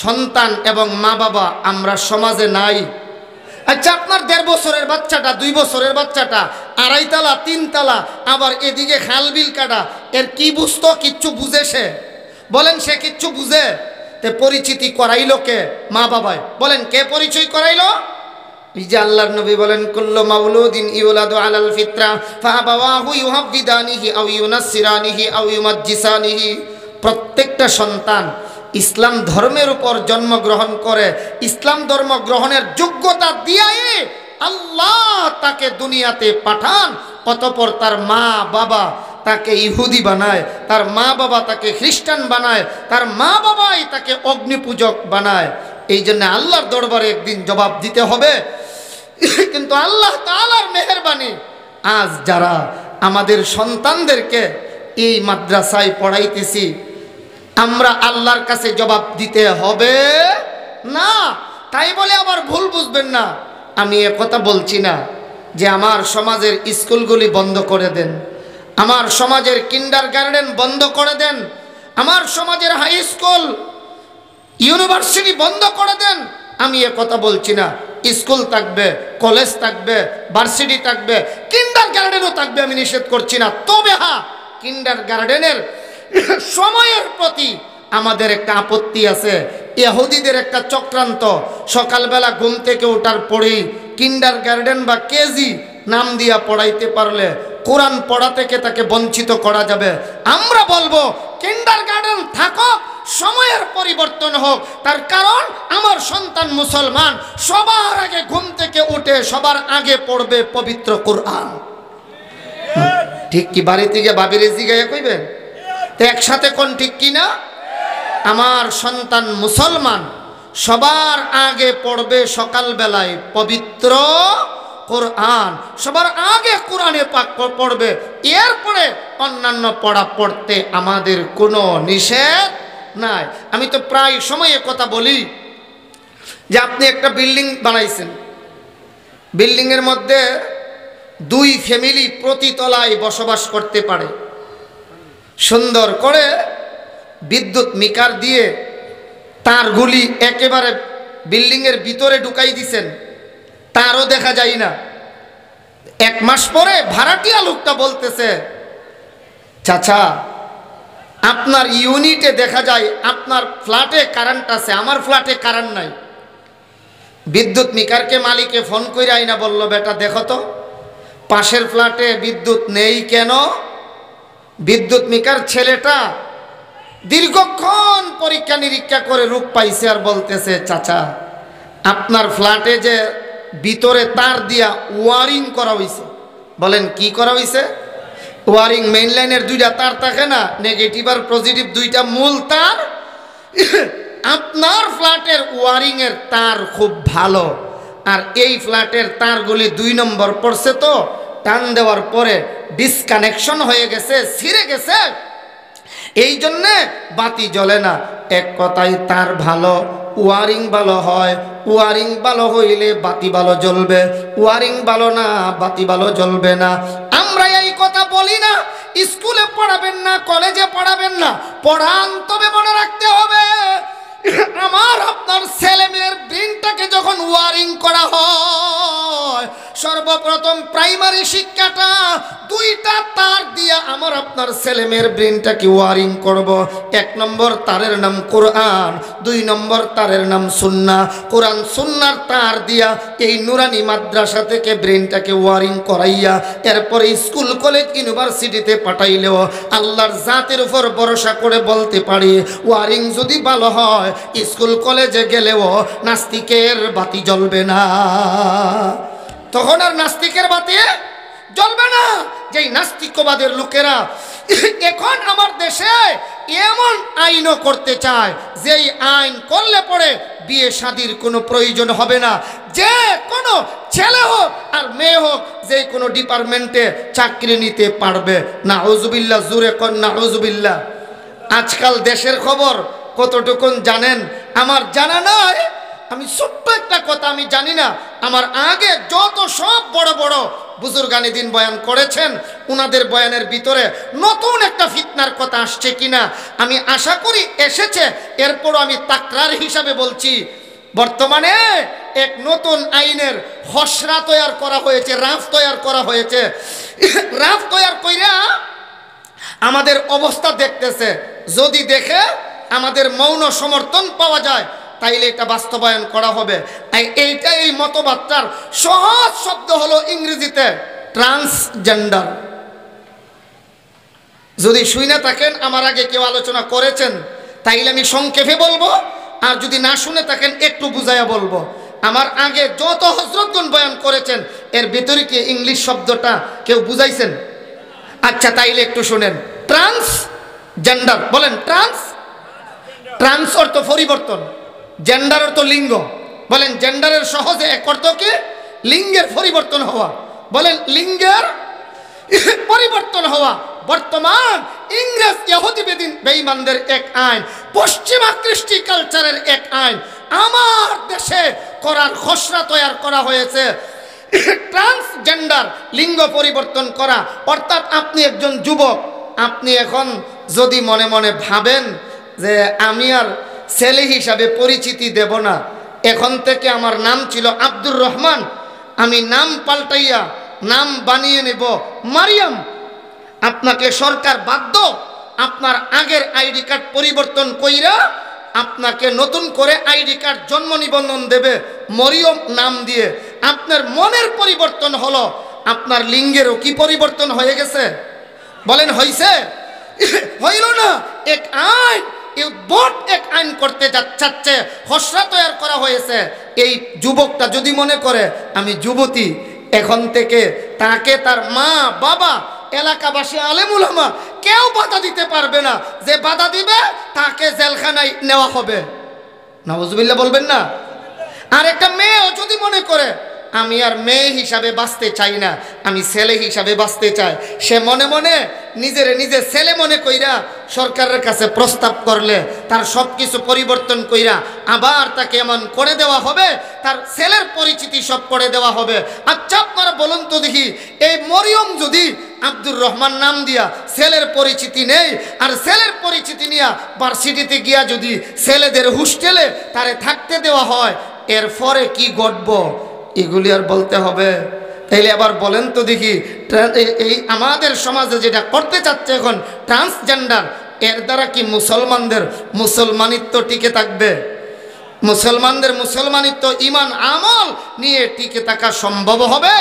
সন্তান এবং মা বাবা আমরা সমাজে নাই। আচ্ছা আপনার 1.5 বছরের বাচ্চাটা 2 বছরের বাচ্চাটা 2.5 তালা 3 তালা আবার এদিকে খালবিল কাটা, এর কি বুঝতো? কিচ্ছু বুঝে সে? বলেন সে কিচ্ছু বুঝে? তে পরিচিতি করাইলো কে? মা বাবায়। বলেন কে পরিচয় করাইলো? এই যে আল্লাহর নবী বলেন, কুল্লু মাউলুদিন ইউলাদু আলাল ফিতরা ফাআবাওয়াহু ইউহাব্বিদানিহি আও ইউনাসসিরানিহি আও ইউমাজ্জিসানিহি। প্রত্যেকটা সন্তান ইসলাম ধর্মের উপর জন্মগ্রহণ করে, ইসলাম ধর্ম গ্রহণের যোগ্যতা দিয়াই আল্লাহ তাকে দুনিয়াতে পাঠান। অতঃপর তার মা বাবা তাকে ইহুদি বানায়, তার মা বাবা তাকে খ্রিস্টান বানায়, তার মা বাবাই তাকে অগ্নিপূজক বানায়। এই জন্য আল্লাহর দরবারে একদিন জবাব দিতে হবে। কিন্তু আল্লাহ তাআলার মেহেরবানি, আজ যারা আমাদের সন্তানদেরকে এই মাদ্রাসায় পড়াইতেছি, আমরা আল্লাহর কাছে জবাব দিতে হবে না। তাই বলে আবার ভুল বুঝবেন না, আমি কথা বলছি না যে আমার সমাজের স্কুলগুলি বন্ধ করে দেন, আমার সমাজের কিন্ডারগার্টেন বন্ধ করে দেন, আমার সমাজের হাই স্কুল ইউনিভার্সিটি বন্ধ করে দেন। আমি কথা বলছি না। স্কুল থাকবে, কলেজ থাকবে, ভার্সিটি থাকবে, কিন্ডারগার্টেনও থাকবে, আমি নিষেধ করছি না। তবে হ্যাঁ, কিন্ডারগার্টেনের সময়ের প্রতি আমাদের একটা আপত্তি আছে। ইহুদিদের একটা চক্রান্ত, সকালবেলা ঘুম থেকে ওঠার পরেই কিন্ডারগার্টেন বা কেজি নাম দিয়া পড়াইতে পারলে কোরআন পড়া থেকে তাকে বঞ্চিত করা যাবে। আমরা বলবো কিন্ডারগার্টেন থাকুক, সময়ের পরিবর্তন হোক। তার কারণ আমার সন্তান মুসলমান, সবার আগে ঘুম থেকে উঠে সবার আগে পড়বে পবিত্র কোরআন। ঠিক কি? বাড়িতে গিয়ে বাবিরে জিগাইয়া কইবেন তো একসাথে কোন ঠিক কিনা? আমার সন্তান মুসলমান সবার আগে পড়বে সকালবেলায় পবিত্র কোরআন, সবার আগে কোরআনে পাক পড়বে, এরপরে অন্যান্য পড়া পড়তে আমাদের কোনো নিষেধ নাই। আমি তো প্রায় সময়ে কথা বলি যে আপনি একটা বিল্ডিং বানাইছেন, বিল্ডিংয়ের মধ্যে দুই ফ্যামিলি প্রতি তলায় বসবাস করতে পারে। সুন্দর করে বিদ্যুৎ মিটার দিয়ে তারগুলি একেবারে বিল্ডিংয়ের ভিতরে ঢুকাই দিছেন, তারও দেখা যায় না। এক মাস পরে ভাড়াটিয়া লোকটা বলতেছে, চাচা আপনার ইউনিটে দেখা যায় আপনার ফ্ল্যাটে কারেন্ট আছে, আমার ফ্ল্যাটে কারেন্ট নাই। বিদ্যুৎ মিটারকে মালিকে ফোন করে আইনা বলল, বেটা দেখো তো পাশের ফ্ল্যাটে বিদ্যুৎ নেই কেন? বিদ্যুৎ মিটার ছেলেটা দীর্ঘক্ষণ পরীক্ষা নিরীক্ষা করে রূপ পাইছে আর বলতেছে, চাচা আপনার ফ্ল্যাটে যে ভিতরে তার দিয়া ওয়ারিং করা হয়েছে। বলেন কি করা হয়েছে? ওয়ারিং, মেইন লাইনের দুইটা তার থাকে না, নেগেটিভ আর পজিটিভ দুইটা মূল তার। আপনার ফ্ল্যাটের ওয়ারিং এর তার খুব ভালো, আর এই ফ্ল্যাটের তারগুলি 2 নম্বর পড়ছে, তো টান দেওয়ার পরে ডিসকানেকশন হয়ে গেছে, ছিঁড়ে গেছে, এই জন্যে বাতি জ্বলে না। এক কথায় তার ভালো, ওয়ারিং ভালো হয়। ওয়ারিং ভালো হইলে বাতি ভালো জ্বলবে, ওয়ারিং ভালো না বাতি ভালো জ্বলবে না। আমরা এই কথা বলি না স্কুলে পড়াবেন না, কলেজে পড়াবেন না, পড়ান, তবে মনে রাখতে হবে আমার আপনার ছেলে মেয়ের ব্রেনটাকে যখন ওয়ারিং করা হয়, সর্বপ্রথম প্রাইমারি শিক্ষাটা 2টা তার দিয়া আমার আপনার ছেলে মেয়ের ব্রেনটাকে ওয়ারিং করব। 1 নম্বর তারের নাম কোরআন, 2 নম্বর তারের নাম সুন্নাহ। কোরআন সুন্নাহর তার দিয়া এই নুরানি মাদ্রাসা থেকে ব্রেনটাকে ওয়ারিং করাইয়া এরপরে স্কুল কলেজ ইউনিভার্সিটিতে পাঠাইলেও আল্লাহর জাতের উপর ভরসা করে বলতে পারি, ওয়ারিং যদি ভালো হয় স্কুল কলেজে গেলেও নাস্তিকের বাতি জ্বলবে না। তখন আর নাস্তিকের বাতি জ্বলবে না। যেই নাস্তিকবাদের লোকেরা এখন আমার দেশে এমন আইনও করতে চায়, যেই আইন করলে পরে বিয়ে শাদীর কোনো প্রয়োজন হবে না, যে কোনো ছেলে হোক আর মেয়ে হোক যে কোনো ডিপার্টমেন্টে চাকরি নিতে পারবে। নাউজুবিল্লাহ, জোরে কোন নাউজুবিল্লাহ। আজকাল দেশের খবর কতটুকুন জানেন? আমার জানা নাই। আমি ছোট্ট একটা কথা আমি জানি না, আমার আগে যত সব বড় বড় বুজুর্গানি দিন বয়ান করেছেন, ওনাদের বয়ানের ভিতরে নতুন একটা ফিতনার কথা আসছে কিনা আমি আশা করি এসেছে। এরপরও আমি তাকরার হিসাবে বলছি, বর্তমানে এক নতুন আইনের খসড়া তৈরি করা হয়েছে, রাফ তৈরি করা হয়েছে। রাফ তৈরি কইরা আমাদের অবস্থা দেখতেছে, যদি দেখে আমাদের মৌন সমর্থন পাওয়া যায় তাইলে এটা বাস্তবায়ন করা হবে। এইটা এই মতবাদটার সহজ শব্দ হলো ইংরেজিতে ট্রান্সজেন্ডার। যদি শুনে থাকেন, আমার আগে কেউ আলোচনা করেছেন, তাইলে আমি সংক্ষেপে বলবো, আর যদি না শুনে থাকেন একটু বুঝাইয়া বলবো। আমার আগে যত হযরতগণ বয়ান করেছেন এর ভিতরে কি ইংলিশ শব্দটা কেউ বুঝাইছেন? আচ্ছা তাইলে একটু শুনেন। ট্রান্সজেন্ডার বলেন। ট্রান্স অর্থ পরিবর্তন, জেন্ডার অর্থ লিঙ্গ। বলেন জেন্ডারের সহজে এক অর্থ কি? লিঙ্গের পরিবর্তন হওয়া। বলেন লিঙ্গের পরিবর্তন হওয়া। বর্তমান ইংরেজ ইহুদি বেঈমানদের এক আইন, পশ্চিমা কৃষ্টি কালচারের এক আইন আমার দেশে করার খসড়া তৈরি করা হয়েছে। ট্রান্সজেন্ডার, লিঙ্গ পরিবর্তন করা। অর্থাৎ আপনি একজন যুবক, আপনি এখন যদি মনে মনে ভাবেন যে আমি আর ছেলে হিসাবে পরিচিতি দেব না, এখন থেকে আমার নাম ছিল আব্দুর রহমান, আমি নাম পাল্টাইয়া নাম বানিয়ে নেব মারিয়াম, আপনাকে সরকার বাধ্য আপনার আগের আইডি কার্ড পরিবর্তন কইরা আপনাকে নতুন করে আইডি কার্ড জন্ম নিবন্ধন দেবে মরিয়ম নাম দিয়ে। আপনার মনের পরিবর্তন হলো, আপনার লিঙ্গেরও কি পরিবর্তন হয়ে গেছে? বলেন হইছে? হইল না? এক আইন, এক আইন করতে যাচ্ছে, খসড়া তৈরি করা হয়েছে। এই যুবকটা যদি মনে করে আমি যুবতী, এখন থেকে তাকে তার মা বাবা এলাকাবাসী আলেম উলামা কেউ বাধা দিতে পারবে না। যে বাধা দিবে তাকে জেলখানায় নেওয়া হবে। নাউজুবিল্লাহ বলবেন না? আর একটা মেয়েও যদি মনে করে আমি আর মেয়ে হিসাবে বাঁচতে চাই না, আমি ছেলে হিসাবে বাঁচতে চাই। সে মনে মনে নিজে ছেলে মনে কইরা সরকারের কাছে প্রস্তাব করলে তার সব কিছু পরিবর্তন কইরা আবার তাকে এমন করে দেওয়া হবে, তার ছেলের পরিচিতি সব করে দেওয়া হবে। আচ্ছা আপনারা বলুন তো দেখি, এই মরিয়ম যদি আব্দুর রহমান নাম দিয়া ছেলের পরিচিতি নেই, আর ছেলের পরিচিতি নিয়া ভার্সিটিতে গিয়া যদি ছেলেদের হোস্টেলে তারে থাকতে দেওয়া হয়, এরপরে কি ঘটব এগুলি আর বলতে হবে? তাইলে আবার বলেন তো দেখি, এই আমাদের সমাজে যেটা করতে চাচ্ছে এখন ট্রান্সজেন্ডার, এর দ্বারা কি মুসলমানদের মুসলমানিত্ব টিকে থাকবে? মুসলমানদের মুসলমানিত্ব ইমান আমল নিয়ে টিকে থাকা সম্ভব হবে?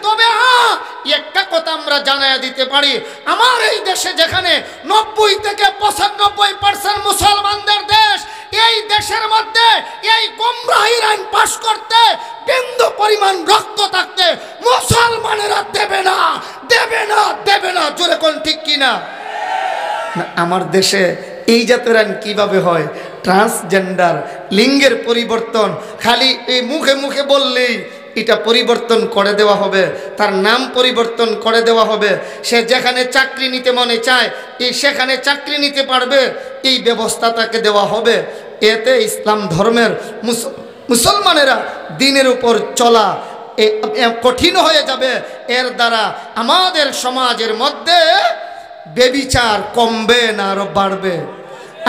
তবে হ্যাঁ, একটা কথা আমরা জানাইয়া দিতে পারি, আমার এই দেশে যেখানে 90 থেকে 95% মুসলমানদের দেশ, এই দেশের মধ্যে এই গুমরাহির আইন পাশ করতে বিন্দু পরিমাণ রক্ত থাকতে মুসলমানেরা দেবে না, দেবে না, দেবে না। জোরে কোন ঠিক কিনা? আমার দেশে এই জাতের আইন কিভাবে হয়? ট্রান্সজেন্ডার, লিঙ্গের পরিবর্তন, খালি এই মুখে মুখে বললেই এটা পরিবর্তন করে দেওয়া হবে, তার নাম পরিবর্তন করে দেওয়া হবে। সে যেখানে চাকরি নিতে মনে চায় সেখানে চাকরি নিতে পারবে, এই ব্যবস্থা তাকে দেওয়া হবে। এতে ইসলাম ধর্মের মুসলমানেরা দিনের উপর চলা কঠিন হয়ে যাবে। এর দ্বারা আমাদের সমাজের মধ্যে বেবিচার কমবে না আরো বাড়বে?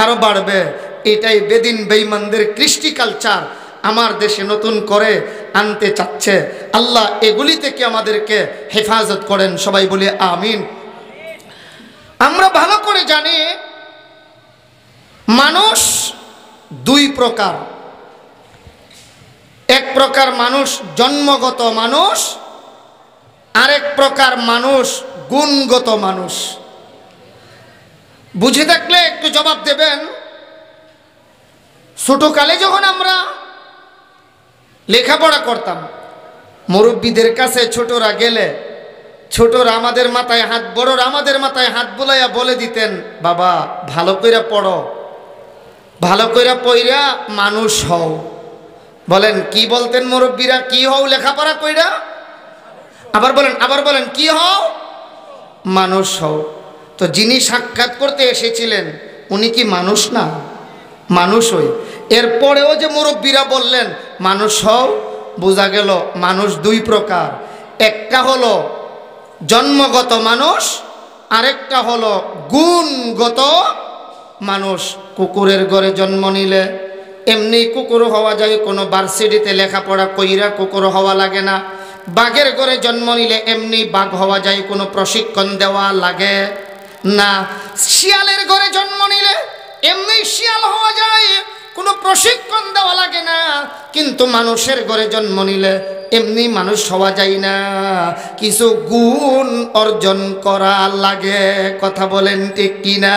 আরো বাড়বে। এটাই বেদিন বেঈমানদের কৃষ্টি কালচার আমার দেশে নতুন করে আনতে চাচ্ছে। আল্লাহ এগুলি থেকে আমাদেরকে হেফাজত করেন, সবাই বলি আমিন। আমরা ভালো করে জানি মানুষ দুই প্রকার। এক প্রকার মানুষ জন্মগত মানুষ, আরেক প্রকার মানুষ গুণগত মানুষ। বুঝে থাকলে একটু জবাব দেবেন। ছোটকালে যখন আমরা লেখাপড়া করতাম, মুরব্বীদের কাছে ছোটরা গেলে ছোটরা আমাদের মাথায় হাত, বড়রা আমাদের মাথায় হাত বুলাইয়া বলে দিতেন, বাবা ভালো কইরা পড়ো, ভালো কইরা পইরা মানুষ হও। বলেন কি বলতেন মুরব্বীরা? কি হও লেখাপড়া কইরা? আবার বলেন কি হও? মানুষ হও। তো যিনি সাক্ষাৎ করতে এসেছিলেন উনি কি মানুষ না? মানুষ হই। এরপরেও যে মুরব্বীরা বললেন মানুষ হও, বোঝা গেল মানুষ দুই প্রকার। একটা হলো জন্মগত মানুষ, আরেকটা হলো গুণগত মানুষ। কুকুরের ঘরে জন্ম নিলে এমনি কুকুর হওয়া যায়, কোনো ভার্সিটিতে লেখাপড়া কইরা কুকুর হওয়া লাগে না। বাঘের ঘরে জন্ম নিলে এমনি বাঘ হওয়া যায়, কোনো প্রশিক্ষণ দেওয়া লাগে না। শিয়ালের ঘরে জন্ম নিলে এমনি শিয়াল হওয়া যায়, কোনো প্রশিক্ষণ দেওয়া লাগে না। কিন্তু মানুষের ঘরে জন্ম নিলে এমনি মানুষ হওয়া যায় না, কিছু গুণ অর্জন করা লাগে। কথা বলেন ঠিক কিনা?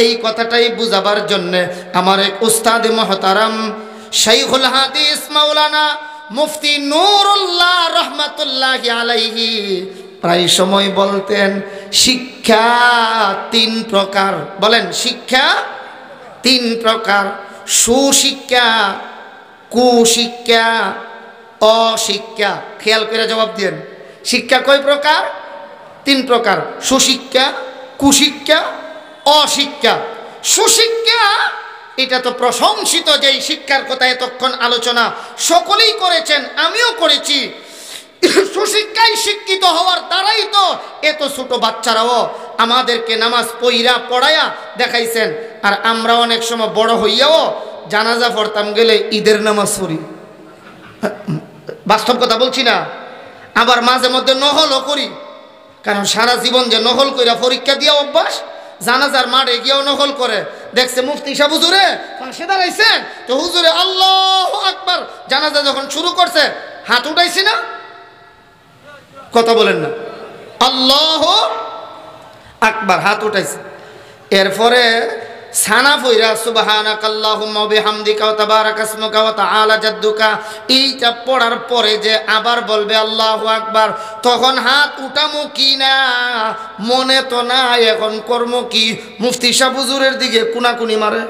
এই কথাটাই বুঝাবার জন্যে আমার এক উস্তাদ মুহতারাম শাইখুল হাদিস মাওলানা মুফতি নুরুল্লাহ রহমাতুল্লাহি আলাইহি প্রায় সময় বলতেন, শিক্ষা তিন প্রকার। বলেন শিক্ষা তিন প্রকার: সুশিক্ষা, কুশিক্ষা, অশিক্ষা। খেয়াল করে জবাব দিন। শিক্ষা কয় প্রকার? তিন প্রকার: সুশিক্ষা, কুশিক্ষা, অশিক্ষা। সুশিক্ষা এটা তো প্রশংসিত, যেই শিক্ষার কথা এতক্ষণ আলোচনা সকলেই করেছেন, আমিও করেছি। সুশিক্ষায় শিক্ষিত হওয়ার দ্বারাই তো এত ছোট বাচ্চারাও আমাদেরকে নামাজ পড়ায়া দেখাইছেন। আর আমরা অনেক সময় বড় হইয়াও জানাজা পড়তাম গেলে ঈদের নামাজ পড়ি। বাস্তব কথা বলছি না। আবার মাঝে মধ্যে নহলও করি, কারণ সারা জীবন যে নহল কইরা পরীক্ষা দিয়া অভ্যাস, জানাজার মাঠে গিয়েও নহল করে। দেখছে মুফতি সাহেব হুজুরে পাশে দাঁড়াইছেন, তো হুজুরে আল্লাহু আকবার জানাজা যখন শুরু করছে হাত উঠাইছি না? কথা বলেন না? আল্লাহু আকবার হাত উঠাইছে। এরপরে সানা ফইরা সুবহানাকাল্লাহুম্মা ওয়া বিহামদিকা ওয়া তাবারাকা ইসমুকা ওয়া তাআলা জাদ্দুকা, এইটা পড়ার পরে যে আবার বলবে আল্লাহু আকবার, তখন হাত উঠামু কি না মনে তো না, এখন কর্ম কি? মুফতি সাহেব হুজুরের দিকে কুনাকুনি মারে।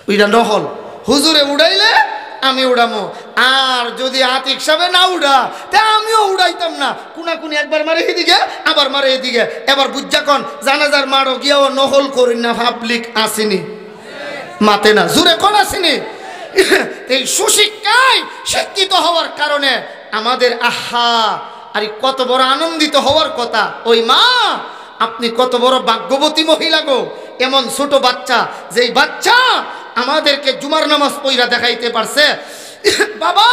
ওইটা নহল, হুজুরে উড়াইলে আমি উড়ামো, আর যদি আতিক সাহেব না উড়া তা আমিও উড়াইতাম না। কুনাকুনি একবার মারে এদিকে আবার মারে এদিকে। এবার বুঝা কন জানাজার মারো গিয়াও নহল করি না পাবলিক আসেনি মাতে না জুড়ে কোন আসেনি। এই সুশিক্ষায় শিক্ষিত হওয়ার কারণে আমাদের আহা আর কত বড় আনন্দিত হওয়ার কথা। ওই মা আপনি কত বড় ভাগ্যবতী মহিলা গো, এমন ছোট বাচ্চা যেই বাচ্চা আমাদেরকে জুমার নামাজ পড়া দেখাইতে পারছে। বাবা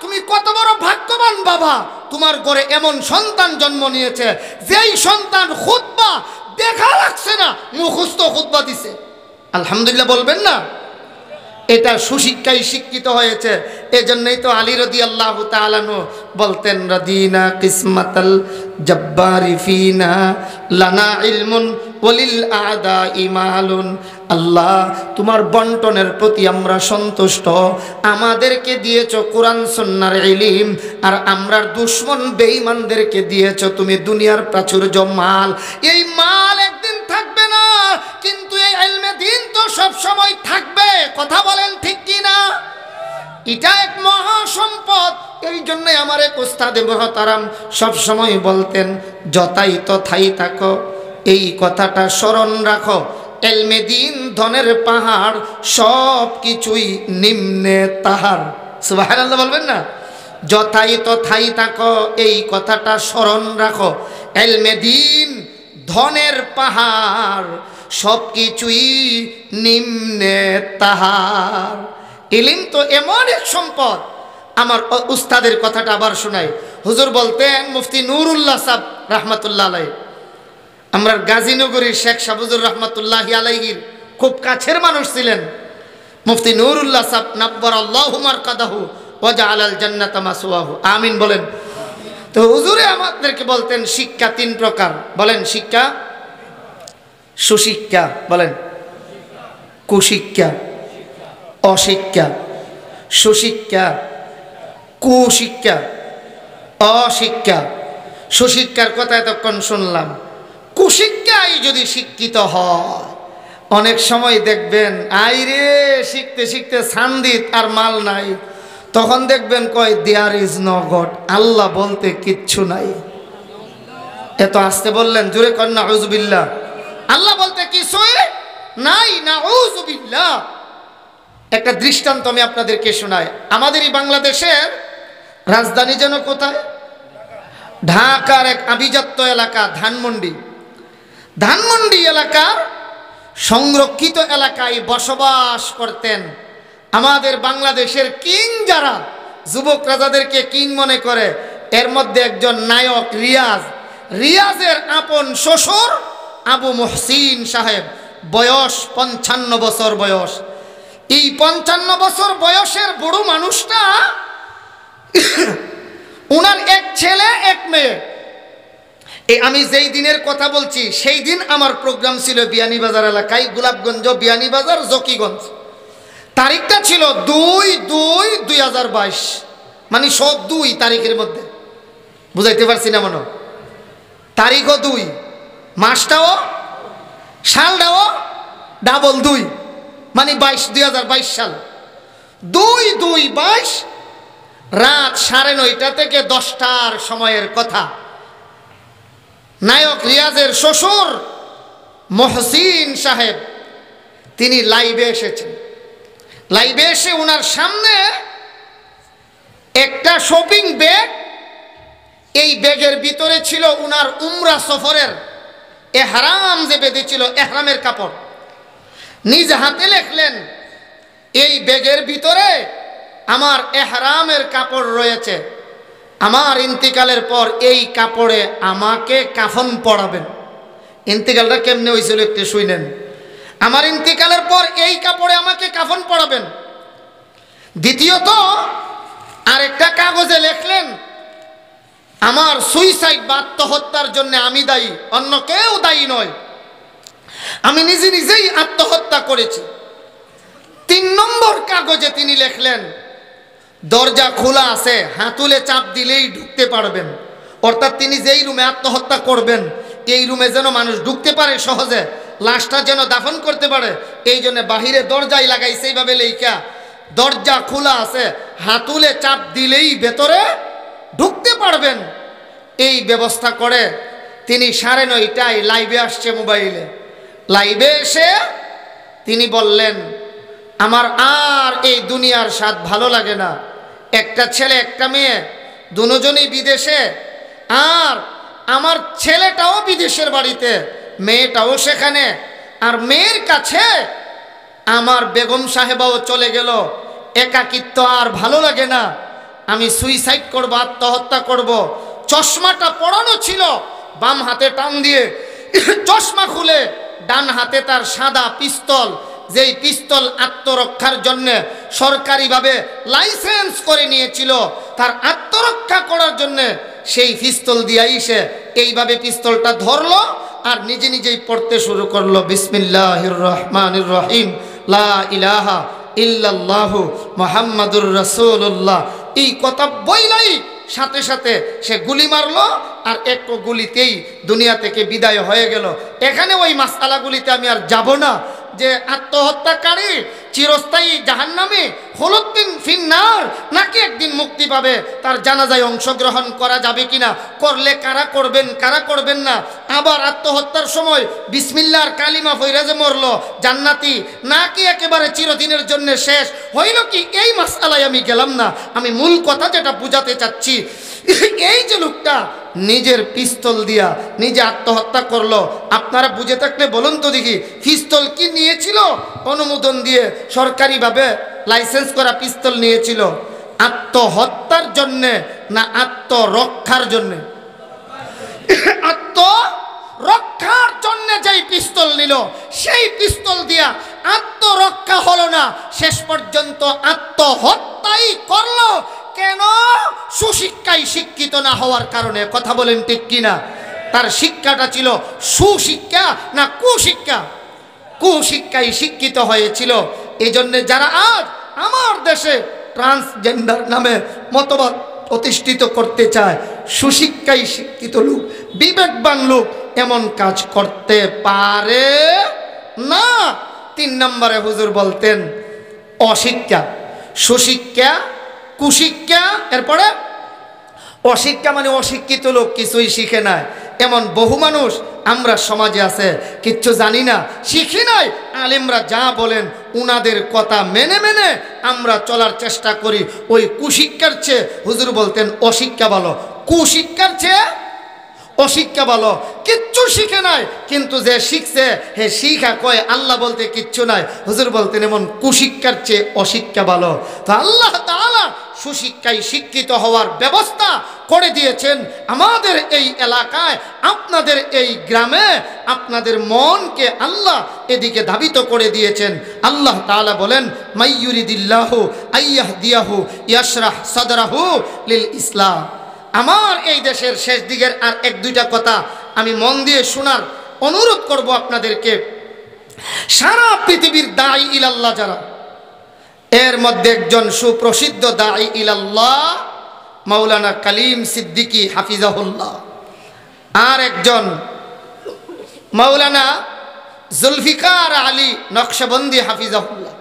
তুমি কত বড় ভাগ্যবান বাবা, তোমার ঘরে এমন সন্তান জন্ম নিয়েছে যেই সন্তান খুতবা দেখা লাগছে না মুখস্থ খুতবা দিছে। আলহামদুলিল্লাহ বলবেন না? এটা সুশিক্ষায় শিক্ষিত হয়েছে। এজন্যই তো আলী রাদিয়াল্লাহু তাআলা আনহু বলতেন রাদিনা কিসমাতাল জব্বারি ফিনা লানা ইলমুন ওয়ালিল আদা ইমালুন। আল্লাহ তোমার বন্টনের প্রতি আমরা সন্তুষ্ট, আমাদেরকে দিয়েছো কোরআন সুন্নাহর ইলম, আর আমরার দুশমন বেঈমানদেরকে দিয়েছো তুমি দুনিয়ার প্রাচুর্য মাল। এই মাল একদিন থাকবে না, কিন্তু এই ইলমে দ্বীন তো সব সময় থাকবে। কথা বলেন ঠিক কি না? এটা এক মহা সম্পদ। এই জন্য আমার এক উস্তাদে মুহতারাম সব সময় বলতেন যতাই তথাই থাকো, এই কথাটা স্মরণ রাখো, ইলমে দ্বীন ধনের পাহাড় সব কিছুই নিম্নে তাহার। সুবহানাল্লাহ বলবেন না? যথাই তথাই থাকো এই কথাটা স্মরণ রাখো, ইলমে দ্বীন ধনের পাহাড় সব কিছুই নিম্নে তাহার। ইলম তো এমন এক সম্পদ। আমার উস্তাদের কথাটা আবার শোনাই। হুজুর বলতেন, মুফতি নুরুল্লাহ সাহেব রাহমাতুল্লাহ আলাইহি, আমরা গাজীনগরের শেখ সাবুজুর রহমাতুল্লাহি আলাইহির খুব কাছের মানুষ ছিলেন মুফতি নুরুল্লাহ সাহেব, নাব্বারাল্লাহু মারকাদাহু ওয়া জাআলাল জান্নাতা মাসওয়াহু। আমিন বলেন। তো হুজুরে আমাদেরকে বলতেন শিক্ষা তিন প্রকার। বলেন শিক্ষা, সুশিক্ষা, বলেন কুশিক্ষা, অশিক্ষা, সুশিক্ষা, কুশিক্ষা, অশিক্ষা। সুশিক্ষার কথা এতক্ষণ শুনলাম। কুশিক্ষায় যদি শিক্ষিত হয় অনেক সময় দেখবেন আইরে শিখতে শিখতে সান্দিত আর মাল নাই, তখন দেখবেন কয় দেয়ার ইজ নো গড, আল্লাহ বলতে কিচ্ছু নাই। এত আসতে বললেন, জোরে কর নাউযুবিল্লাহ। আল্লাহ বলতে কিছুই নাই, নাউযুবিল্লাহ। একটা দৃষ্টান্ত আমি আপনাদেরকে শোনাই। আমাদের এই বাংলাদেশের রাজধানী যেন কোথায়? ঢাকার এক আভিজাত্য এলাকা ধানমন্ডি। ধানমন্ডি এলাকার সংরক্ষিত এলাকায় বসবাস করতেন আমাদের বাংলাদেশের কিং, যারা যুবক রাজাদেরকে কিং মনে করে, এর মধ্যে একজন নায়ক রিয়াজ। রিয়াজের আপন শ্বশুর আবু মুহসিন সাহেব, বয়স 55 বছর বয়স। এই 55 বছর বয়সের বুড়ো মানুষটা ওনার এক ছেলে এক মেয়ে। আমি যেই দিনের কথা বলছি সেই দিন আমার প্রোগ্রাম ছিল বিয়ানীবাজার এলাকায়, গোলাপগঞ্জ, বিয়ানীবাজার, জকিগঞ্জ। তারিখটা ছিল 2/2/2022, মানে 2 তারিখের মধ্যে। বুঝাইতে পারছি না মনে? তারিখও 2, মাসটাও সালটাও ডাবল 2, মানে 2022 সাল। 2/2/22 রাত 9:30 থেকে 10টার সময়ের কথা। নায়ক রিয়াজের শ্বশুর মহসিন সাহেব তিনি লাইভে এসেছেন। লাইভে এসে ওনার সামনে একটা শপিং ব্যাগ, এই ব্যাগের ভিতরে ছিল ওনার উমরা সফরের এহরাম যে বেঁধেছিল, এহরামের কাপড়। নিজ হাতে লিখলেন এই ব্যাগের ভিতরে আমার এহরামের কাপড় রয়েছে, আমার ইন্তিকালের পর এই কাপড়ে আমাকে কাফন পরাবেন। ইন্তিকালটা কেমনে হয়েছিল একটু শুনেন। আমার ইন্তিকালের পর এই কাপড়ে আমাকে কাফন পরাবেন। দ্বিতীয়ত আরেকটা কাগজে লিখলেন আমার সুইসাইড বা আত্মহত্যার জন্য আমি দায়ী, অন্য কেউ দায়ী নয়, আমি নিজে নিজেই আত্মহত্যা করেছি। 3 নম্বর কাগজে তিনি লিখলেন দরজা খোলা আছে, হাতুলে চাপ দিলেই ঢুকতে পারবেন। অর্থাৎ তিনি যেই রুমে আত্মহত্যা করবেন এই রুমে যেন মানুষ ঢুকতে পারে সহজে, লাশটা যেন দাফন করতে পারে, এই জন্য বাহিরে দরজায় লাগাইছে এইভাবে লেখা দরজা খোলা আছে, হাতুলে চাপ দিলেই ভেতরে ঢুকতে পারবেন। এই ব্যবস্থা করে তিনি 9:30টায় লাইভে আসছে, মোবাইলে লাইভে এসে তিনি বললেন, আমার আর এই দুনিয়ার স্বাদ ভালো লাগে না। একটা ছেলে একটা মেয়ে, দুজনেই বিদেশে, আর আমার ছেলেটাও বিদেশের বাড়িতে, মেয়েটাও সেখানে, আর মেয়ের কাছে আমার বেগম সাহেবাও চলে গেল। একাকিত্ব আর ভালো লাগে না, আমি সুইসাইড করব, আত্মহত্যা করব। চশমাটা পরানো ছিল, বাম হাতে টান দিয়ে চশমা খুলে ডান হাতে তার সাদা পিস্তল, যেই পিস্তল আত্মরক্ষার জন্য সরকারিভাবে লাইসেন্স করে নিয়েছিল, তার আত্মরক্ষা করার জন্য সেই পিস্তল দিয়াই সে এইভাবে পিস্তলটা ধরলো আর নিজে নিজেই পড়তে শুরু করলো, বিসমিল্লাহির রহমানির রহিম, লা ইলাহা ইল্লাল্লাহু মুহাম্মাদুর রাসূলুল্লাহ। এই কথা বইলাই সাথে সাথে সে গুলি মারলো, আর এক গুলিতেই দুনিয়া থেকে বিদায় হয়ে গেল। এখানে ওই মাসআলাগুলিতে আমি আর যাব না, যে আত্মহত্যাকারী চিরস্থায়ী জাহান্নামে খোলুদ্দিন ফিন্নার, নাকি একদিন মুক্তি পাবে, তার জানাজায় অংশগ্রহণ করা যাবে কিনা, করলে কারা করবেন কারা করবেন না, আবার আত্মহত্যার সময় বিসমিল্লাহর কালিমা পড়ে যে মরলো জান্নাতি, নাকি একেবারে চিরদিনের জন্য শেষ হইল কি, এই মাসআলায় আমি গেলাম না। আমি মূল কথা যেটা বুঝাতে চাচ্ছি, এই যে লোকটা নিজের পিস্তল দিয়া নিজে আত্মহত্যা করলো, আপনারা বুঝে থাকলে বলুন তো দেখি, পিস্তল কি নিয়েছিল? অনুমোদন দিয়ে সরকারিভাবে লাইসেন্স করা পিস্তল নিয়েছিল আত্মহত্যার জন্যে না আত্মরক্ষার জন্যে? আত্মরক্ষার জন্য যেই পিস্তল নিল, সেই পিস্তল দিয়া আত্মরক্ষা হলো না, শেষ পর্যন্ত আত্মহত্যাই করলো। কেন? সুশিক্ষায় শিক্ষিত না হওয়ার কারণে। কথা বলেন ঠিক কিনা? তার শিক্ষাটা ছিল সুশিক্ষা না কুশিক্ষা? কুশিক্ষায় শিক্ষিত হয়েছিল। এই জন্য যারা আজ আমার দেশে ট্রান্সজেন্ডার নামে মতবাদ প্রতিষ্ঠিত করতে চায়, সুশিক্ষায় শিক্ষিত লোক, বিবেকবান লোক এমন কাজ করতে পারে না। 3 নম্বরে হুজুর বলতেন অশিক্ষা, সুশিক্ষা, কুশিক্ষা, এরপরে অশিক্ষা মানে অশিক্ষিত লোক, কিছুই শিখে নাই। এমন বহু মানুষ আমরা সমাজে আছে, কিচ্ছু জানি না, শিখি নাই। আলেমরা যা বলেন উনাদের কথা মেনে মেনে আমরা চলার চেষ্টা করি। ওই কুশিক্ষার চেয়ে হুজুর বলতেন অশিক্ষা ভালো। কুশিক্ষার চেয়ে অশিক্ষা ভালো। কিচ্ছু শিখে নাই, কিন্তু যে শিখছে হে শিখা কয় আল্লাহ বলতে কিচ্ছু নাই। হুজুর বলতেন এমন কুশিক্ষার চেয়ে অশিক্ষা ভালো। তো আল্লাহ তাআলা সুশিক্ষায় শিক্ষিত হওয়ার ব্যবস্থা করে দিয়েছেন আমাদের এই এলাকায়, আপনাদের এই গ্রামে। আপনাদের মনকে আল্লাহ এদিকে ধাবিত করে দিয়েছেন। আল্লাহ তাআলা বলেন, মাইয়ুরিদিল্লাহু আইয়াহদিয়াহু ইয়াশরাহ সাদরাহু লিল ইসলাম। আমার এই দেশের শেষ দিকের আর 1-2টা কথা আমি মন দিয়ে শোনার অনুরোধ করব আপনাদেরকে। সারা পৃথিবীর দাঈ ইলাল্লাহ যারা, এর মধ্যে একজন সুপ্রসিদ্ধ দাঈ ইলাল্লাহ মাওলানা কালিম সিদ্দিকী হাফিজাহুল্লাহ, আর একজন মাওলানা জুলফিকার আলী নকশবন্দি হাফিজাহুল্লাহ।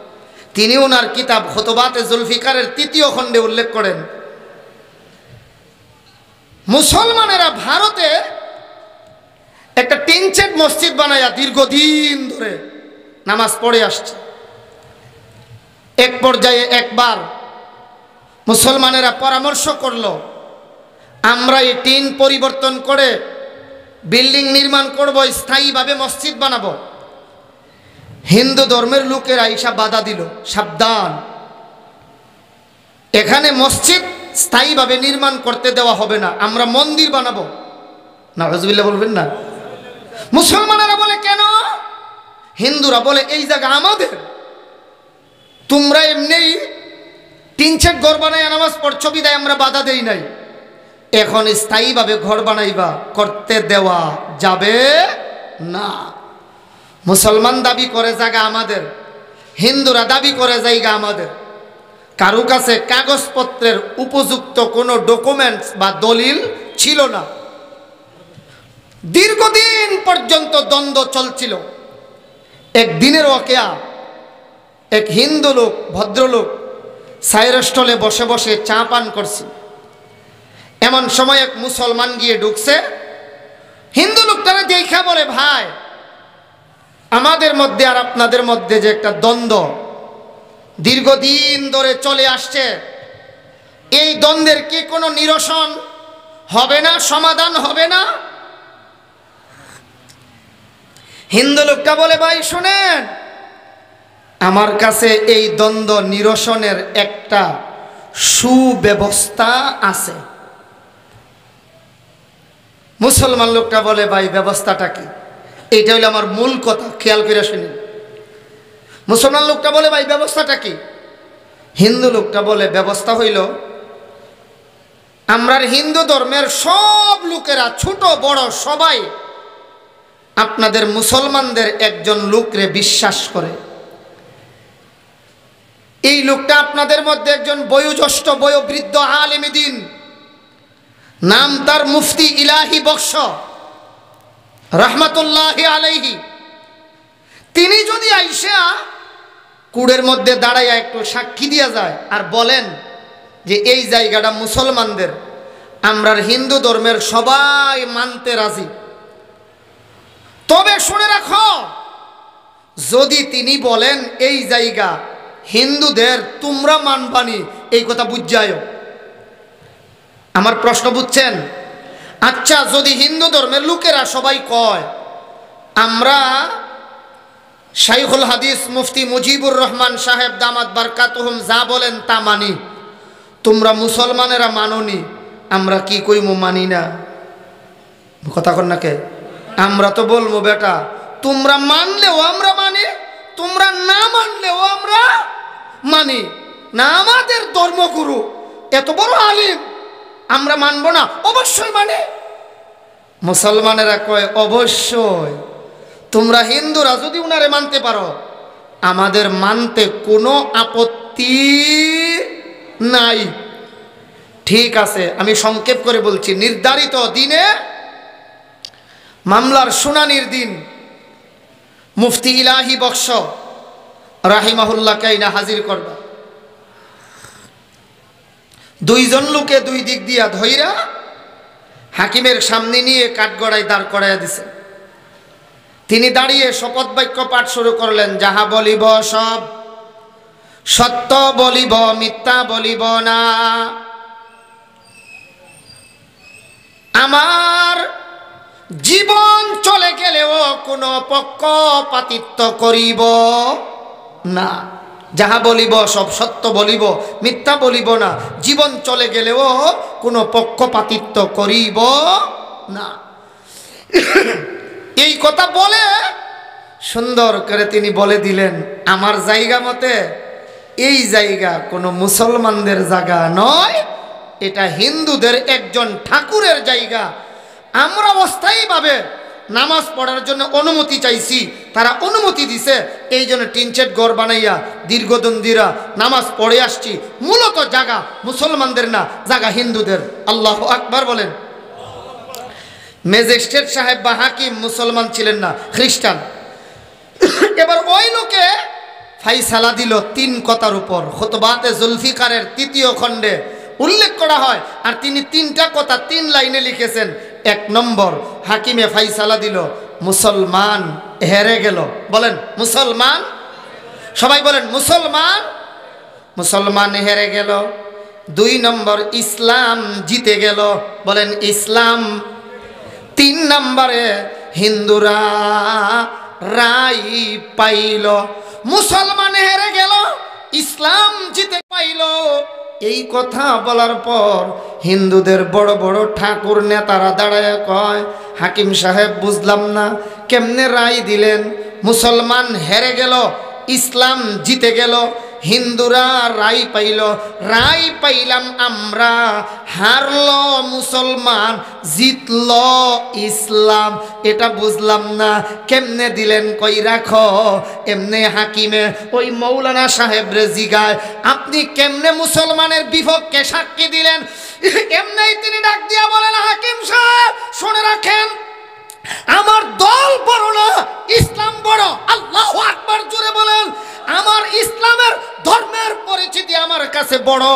তিনি ওনার কিতাব খুতবাতে জুলফিকারের 3য় খণ্ডে উল্লেখ করেন, মুসলমানেরা ভারতে একটা টিনচেট মসজিদ বানায়া দীর্ঘদিন ধরে নামাজ পড়ে আসছে। এক পর্যায়ে একবার মুসলমানেরা পরামর্শ করলো, আমরা এই টিন পরিবর্তন করে বিল্ডিং নির্মাণ করব, স্থায়ীভাবে মসজিদ বানাবো। হিন্দু ধর্মের লোকেরা আইসা বাধা দিল, সাবধান, এখানে মসজিদ স্থায়ীভাবে নির্মাণ করতে দেওয়া হবে না, আমরা মন্দির বানাবো। নাউজুবিল্লাহ বলবেন না? মুসলমানেরা বলে কেন? হিন্দুরা বলে এই জায়গা আমাদের, তোমরা এমনি টিনচেট ঘর বানায় নামাজ পড়ছো বিদায় আমরা বাধা দেই নাই, এখন স্থায়ীভাবে ঘর বানাইবা, করতে দেওয়া যাবে না। মুসলমান দাবি করে জায়গা আমাদের, হিন্দুরা দাবি করে জায়গা আমাদের। কারো কাছে কাগজপত্রের উপযুক্ত কোনো ডকুমেন্টস বা দলিল ছিল না। দীর্ঘদিন পর্যন্ত দ্বন্দ্ব চলছিল। একদিনের ওয়াকিয়া, এক হিন্দু লোক, ভদ্রলোক চায়ের স্টলে বসে বসে চা পান করছি। এমন সময় এক মুসলমান গিয়ে ঢুকছে। হিন্দু লোকটারা দেখা বলে, ভাই আমাদের মধ্যে আর আপনাদের মধ্যে যে একটা দ্বন্দ্ব দীর্ঘদিন ধরে চলে আসছে, এই দ্বন্দ্বের কি কোনো নিরসন হবে না, সমাধান হবে না? হিন্দু লোকটা বলে, ভাই শুনেন, আমার কাছে এই দ্বন্দ্ব নিরসনের একটা সুব্যবস্থা আছে। মুসলমান লোকটা বলে, ভাই ব্যবস্থাটা কি? এইটা হইলো আমার মূল কথা, খেয়াল করে শুনি। মুসলমান লোকটা বলে, ভাই ব্যবস্থাটা কি? হিন্দু লোকটা বলে, ব্যবস্থা হইল আমরার হিন্দু ধর্মের সব লোকেরা, ছোট বড় সবাই আপনাদের মুসলমানদের একজন লোকরে বিশ্বাস করে। এই লোকটা আপনাদের মধ্যে একজন বয়োজ্যেষ্ঠ বয়োবৃদ্ধ আলেমে দ্বীন, নাম তার মুফতি ইলাহি বক্স রহমতুল্লাহি আলাইহি। তিনি যদি আইসা কুড়ের মধ্যে দাঁড়াইয়া একটু সাক্ষী দিয়া যায় আর বলেন যে এই জায়গাটা মুসলমানদের, আমরার হিন্দু ধর্মের সবাই মানতে রাজি। তবে শুনে রাখো, যদি তিনি বলেন এই জায়গা হিন্দুদের, তোমরা মানবানি, এই কথা বুঝায়। আমার প্রশ্ন বুঝছেন? আচ্ছা, যদি হিন্দু ধর্মের লোকেরা সবাই কয় আমরা শাইখুল হাদিস মুফতি মুজিবুর রহমান সাহেব দামাত বারকাতুহুম যা বলেন তা মানি, তোমরা মুসলমানেরা মাননি, আমরা কি কইমু? মানি না। কথা কন না কে? আমরা তো বলবো, বেটা তোমরা মানলেও আমরা মানি, তোমরা না মানলেও আমরা মানি না। আমাদের ধর্মগুরু এত বড় আলিম, আমরা মানবো না? অবশ্যই মানে। মুসলমানেরা কয়, অবশ্যই, তোমরা হিন্দুরা যদি উনারে মানতে পারো, আমাদের মানতে কোনো আপত্তি নাই। ঠিক আছে, আমি সংক্ষেপ করে বলছি। নির্ধারিত দিনে মামলার শুনানির দিন মুফতি ইলাহি বক্স রাহিমাহুল্লাহ কাইনা হাজির করবা। দুইজন লোকে দুই দিক দিয়া ধইরা হাকিমের সামনে নিয়ে কাঠগড়ায় দাঁড় করাইয়া দিছে। তিনি দাঁড়িয়ে শপথ বাক্য পাঠ শুরু করলেন, যাহা বলিব সব সত্য বলিব, মিথ্যা বলিব না। আমার জীবন চলে গেলেও কোনো পক্ষপাতিত্ব করিব না। যাহা বলিব সব সত্য বলিব, মিথ্যা বলিব না। জীবন চলে গেলেও কোনো পক্ষপাতিত্ব করিব না। এই কথা বলে সুন্দর করে তিনি বলে দিলেন, আমার জায়গা মতে এই জায়গা কোনো মুসলমানদের জায়গা নয়, এটা হিন্দুদের একজন ঠাকুরের জায়গা। আমরা অস্থায়ীভাবে নামাজ পড়ার জন্য অনুমতি চাইছি, তারা অনুমতি দিছে, এই জন্য টিনশেড ঘর বানাইয়া দীর্ঘদিনরা নামাজ পড়ে আসছি। মূলত জায়গা মুসলমানদের না, জায়গা হিন্দুদের। আল্লাহু আকবার বলেন। ম্যাজিস্ট্রেট সাহেব বা হাকিম মুসলমান ছিলেন না, খ্রিস্টান। এবার ওই লোকে ফাইসালা দিল তিন কথার উপর। খুতবাতে জুলফিকারের 3য় খণ্ডে উল্লেখ করা হয়, আর তিনি 3টা কথা 3 লাইনে লিখেছেন। 1 নম্বর, হাকিমে ফাইসালা দিল মুসলমান হেরে গেল। বলেন মুসলমান, সবাই বলেন মুসলমান। মুসলমান হেরে গেল। 2 নম্বর, ইসলাম জিতে গেল। বলেন ইসলাম। 3 নম্বরে, হিন্দুরা রাই পাইল। মুসলমান হেরে গেল, ইসলাম জিতে পাইল। এই কথা বলার পর হিন্দুদের বড় বড় ঠাকুর নেতারা দাঁড়ায় কয়, হাকিম সাহেব বুঝলাম না, কেমনে রায় দিলেন? মুসলমান হেরে গেল, ইসলাম জিতে গেল, হিন্দুরা রায় পাইল। রায় পাইলাম আমরা, হারল মুসলমান, জিতল ইসলাম। এটা বুঝলাম না, কেমনে দিলেন? কই রাখো। এমনি হাকিমে ওই মৌলানা সাহেব রে জিগায়, আপনি কেমনে মুসলমানের বিপক্ষে সাক্ষী দিলেন? এমনি তিনি ডাক দিয়া বলেন, হাকিম সাহেব শুনে রাখেন, আমার দল বড় না, ইসলাম বড়। আল্লাহু আকবার জোরে বলেন। আমার ইসলামের ধর্মের পরিচিতি চাইতে আমার কাছে বড়।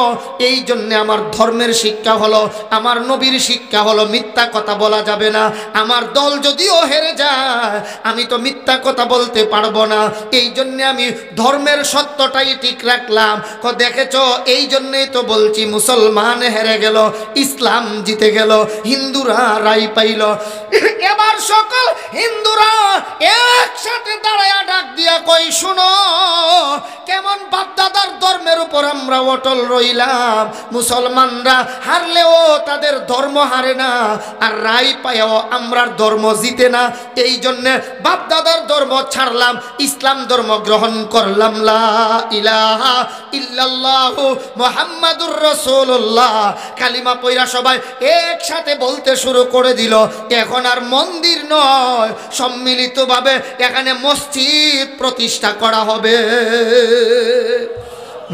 এই জন্য আমার ধর্মের শিক্ষা হলো, আমার নবীর শিক্ষা হলো মিথ্যা কথা বলা যাবে না। আমার দল যদিও হেরে যায়, আমি তো মিথ্যা কথা বলতে পারবো না। এই জন্য আমি ধর্মের সত্যটাই ঠিক রাখলাম। দেখেছো, এই জন্যই তো বলছি মুসলমান হেরে গেল, ইসলাম জিতে গেল, হিন্দুরা রাই পাইল। এবার সকল হিন্দুরা একসাথে দাঁড়ায় ডাক দিয়া কই, শুনো কেমন বাপদাদার ধর্মের উপর আমরা অটল রইলাম। মুসলমানরা হারলেও তাদের ধর্ম হারে না, আর রায় পায়ও আমরার ধর্ম জিতে না। এই জন্যে বাপদাদার ধর্ম ছাড়লাম, ইসলাম ধর্ম গ্রহণ করলাম। লা ইলাহা ইল্লাল্লাহু মুহাম্মাদুর রাসূলুল্লাহ কালিমা পয়রা সবাই একসাথে বলতে শুরু করে দিল। এখন আর মন্দির নয়, সম্মিলিতভাবে এখানে মসজিদ প্রতিষ্ঠা করা হবে।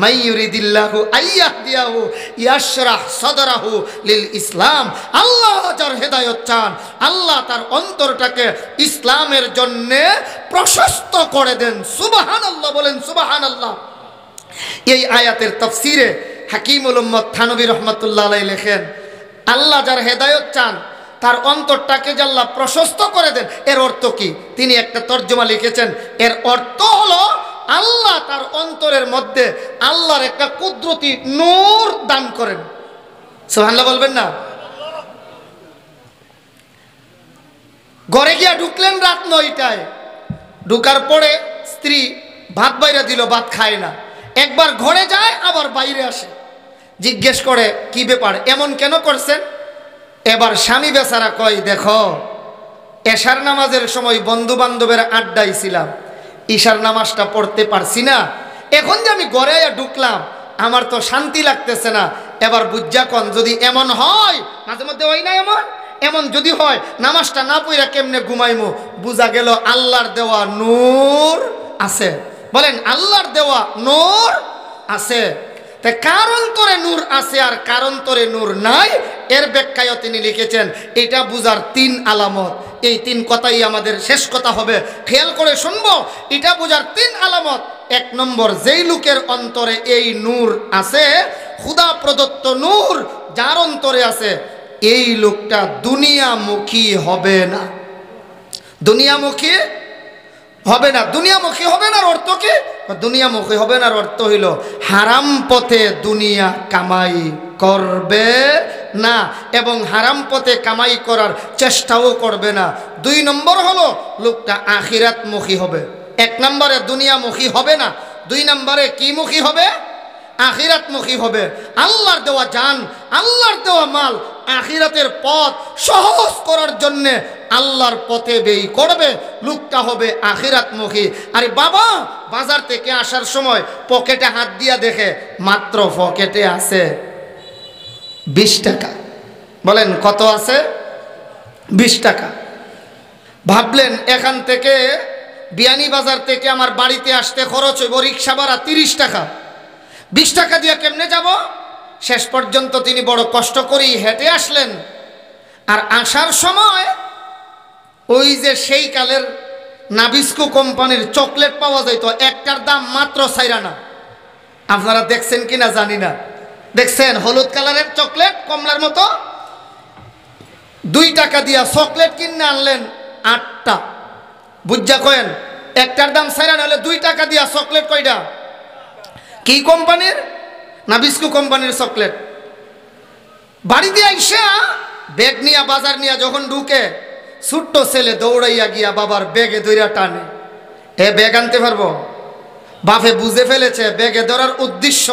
মাইয়ুরিদিল্লাহু আইয়াহদিয়াহু ইয়াশরাহ সাদরাহু লিল ইসলাম। আল্লাহ যার হেদায়েত চান, আল্লাহ তার অন্তরটাকে ইসলামের জন্য প্রশস্ত করে দেন। সুবহানাল্লাহ বলেন, সুবহানাল্লাহ। এই আয়াতের তাফসিরে হাকিমুল উম্মত থানবী রহমাতুল্লাহ আলাইহি লেখেন, আল্লাহ যার হেদায়েত চান তার অন্তরটাকে যে আল্লাহ প্রশস্ত করে দেন, এর অর্থ কি? তিনি একটা তর্জমা লিখেছেন, এর অর্থ হলো আল্লাহ তার অন্তরের মধ্যে আল্লাহর একটা কুদরতি নূর দান করেন। সুবহানাল্লাহ বলবেন না? ঘরে গিয়া ঢুকলেন রাত 9টায়, ঢুকার পরে স্ত্রী ভাত বাইরে দিল, ভাত খায় না। একবার ঘরে যায়, আবার বাইরে আসে, জিজ্ঞেস করে কি ব্যাপার, এমন কেন করছেন? এবার স্বামী বেচারা কয়, দেখো এশার নামাজের সময় বন্ধু বান্ধবের আড্ডায় ছিলাম, ঈশার নামাজটা পড়তে পারছি না। এখন যে আমি ঘরে ঢুকলাম, আমার তো শান্তি লাগতেছে না। এবার বুঝা কন, যদি এমন হয়, মাঝে মধ্যে হয় না এমন, এমন যদি হয় নামাজটা না পড়া কেমনে ঘুমাইমু? বুঝা গেল আল্লাহর দেওয়া নূর আছে। বলেন, আল্লাহর দেওয়া নূর আছে। কার অন্তরে নূর আছে আর কার অন্তরে নূর নাই, এর ব্যাখ্যায়ও তিনি লিখেছেন, এটা বুঝার 3 আলামত। এই 3 কথাই আমাদের শেষ কথা হবে, খেয়াল করে শুনবো। এটা বুঝার 3 আলামত। 1 নম্বর, যেই লোকের অন্তরে এই নূর আছে, খোদা প্রদত্ত নূর যার অন্তরে আছে, এই লোকটা দুনিয়ামুখী হবে না। দুনিয়ামুখী হবে না। দুনিয়ামুখী হবে না অর্থ কি? দুনিয়ামুখী হবে না অর্থ হইল হারাম পথে দুনিয়া কামাই করবে না, এবং হারাম পথে কামাই করার চেষ্টাও করবে না। 2 নম্বর হলো লোকটা আখিরাতমুখী হবে। 1 নম্বরে দুনিয়ামুখী হবে না, 2 নম্বরে কি মুখী হবে? আখিরাতমুখী হবে। আল্লাহর দেওয়া জান, আল্লাহর দেওয়া মাল, আখিরাতের পথ সহজ করার জন্যে আল্লাহর পথে ব্যয় করবে, লোকটা হবে আখিরাতমুখী। আরে বাবা, বাজার থেকে আসার সময় পকেটে হাত দিয়া দেখে মাত্র পকেটে আছে 20 টাকা। বলেন কত আছে? 20 টাকা। ভাবলেন এখান থেকে বিয়ানীবাজার থেকে আমার বাড়িতে আসতে খরচ হইব রিক্সা ভাড়া 30 টাকা। 20 টাকা দিয়ে কেমনে যাব? শেষ পর্যন্ত তিনি বড় কষ্ট করেই হেঁটে আসলেন। আর আসার সময় ওই যে সেই কালের নাবিস্কো কোম্পানির চকলেট পাওয়া যেত, একটার দাম মাত্র 4 আনা। আপনারা দেখছেন কিনা জানি না, দেখছেন হলুদ কালারের চকলেট, কমলার মতো। 2 টাকা দিয়া চকলেট কিনে আনলেন 8টা। বুঝা কয়েন, একটার দাম 4 আনা হলে 2 টাকা দিয়া চকলেট কয়টা? কি কোম্পানির? নাবিস্কো কোম্পানির চকলেট। বাড়ি দিয়ে আইসা ব্যাগ নিয়ে বাজার নিয়ে যখন ঢুকে, ছোট্ট ছেলে দৌড়াইয়া গিয়া বাবার ব্যাগে ধইরা টানে, এ ব্যাগ আনতে পারবো? বাপে বুঝে ফেলেছে ব্যাগে ধরার উদ্দেশ্য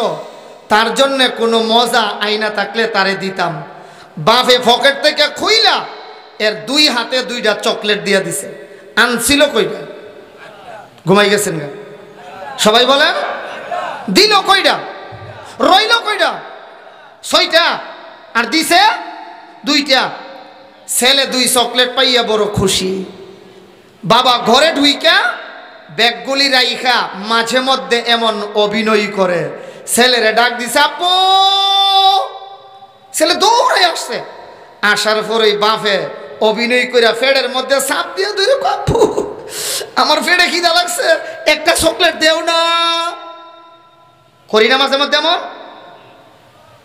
তার জন্য কোনো মজা আইনা থাকলে তারে দিতাম। বাপে পকেট থেকে খুইলা এর 2 হাতে 2টা চকলেট দিয়া দিছে। আনছিল কইটা? ঘুমাই গেছেন গা সবাই? বলেন, দিল কইটা? রইল কইটা? 6টা। আর দিছে 2টা। ছেলে 2 চকলেট পাইয়া বড় খুশি। বাবা ঘরে ঢুইকা ব্যাগগুলি রাইখা মাঝে মধ্যে এমন অভিনয় করে, ছেলেরে ডাক দিছে, আপু। ছেলে দৌড়ে আসছে। আসার পরে বাপে অভিনয় করে ফেডের মধ্যে চাপ দিয়ে ধরে, আপু আমার ফেডে খিদা লাগছে, একটা চকলেট দেও না। করি না মাঝে মধ্যে এমন?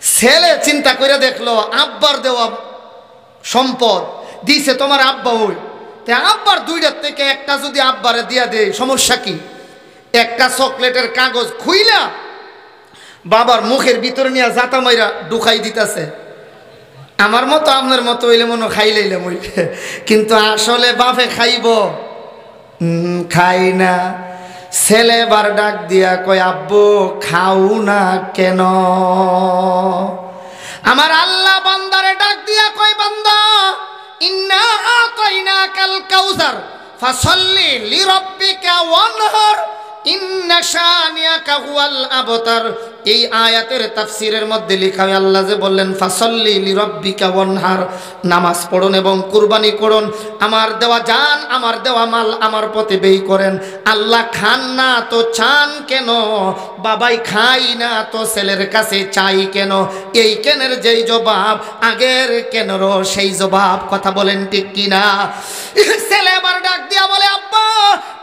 ছেলে চিন্তা করে দেখলো আব্বার দেওয়া সম্পদ দিছে তোমার আব্বা, ওই তে আব্বার দুইটার থেকে একটা যদি আব্বারে দিয়া দেয় সমস্যা কি? একটা চকলেটের কাগজ খুইলা বাবার মুখের ভিতরে নিয়ে জাতা মাইরা ঢুকাই দিতেছে। আমার মতো আপনার মতো হইলে মনে খাই লইলাম ওই, কিন্তু আসলে বাপে খাইব? খাই না। ছেলে বার ডাক দিয়া কয় আব্বু খাও না কেন? আমার আল্লাহ বান্দারে ডাক দিয়া কয় বান্দা ইন্না আতাইনাকাল কাউসার ফাসাল্লি লিরাব্বিকা ওয়ানহার ইন্না শানিয়াকা হুয়াল আবতার। এই আয়াতের তাফসীরের মধ্যে লেখা হয় আল্লাহ যে বললেন ফাসাল্লি লিরাব্বিকা ওয়ানহার, নামাজ পড়ুন এবং কুরবানি করুন, আমার দেওয়া জান আমার দেওয়া মাল আমার পথে ব্যয় করেন। আল্লাহ খান না তো চান কেন? বাবাই খাই না তো ছেলের কাছে চাই কেন? এই কেনের যেই জবাব আগের কেনর সেই জবাব। কথা বলেন ঠিক কিনা? ছেলে আবার ডাক দিয়া বলে আব্বা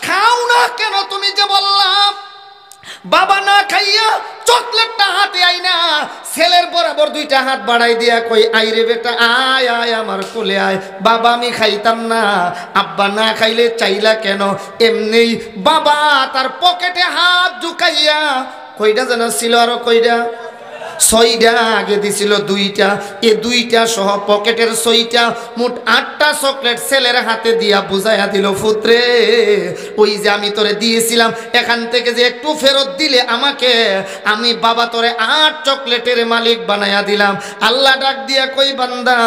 খাও না কেন? তুমি যে বললাম বাবা না খাইয়া চকলেটটা হাতে আই না। ছেলের বরাবর দুইটা হাত বাড়াই দিয়া কই আই রে বেটা আয় আয় আমার কোলে আয়। বাবা আমি খাইতাম না। আব্বা না খাইলে চাইলা কেন? এমনি বাবা তার পকেটে হাত ঢুকাইয়া কইটা যেন ছিল আরো কইটা ছয়টা আগে দিছিল দুইটা, এ দুইটা সহ পকেটের ছয়টা মোট 8টা চকলেট ছেলের হাতে দিয়া বুঝাইয়া দিল পুত্রে ওই যে আমি তোরে দিয়েছিলাম এখান থেকে যে একটু ফেরত দিলে আমাকে, আমি বাবা তোরে 8 চকলেটের মালিক বানাইয়া দিলাম। আল্লাহ ডাক দিয়া কই বান্দা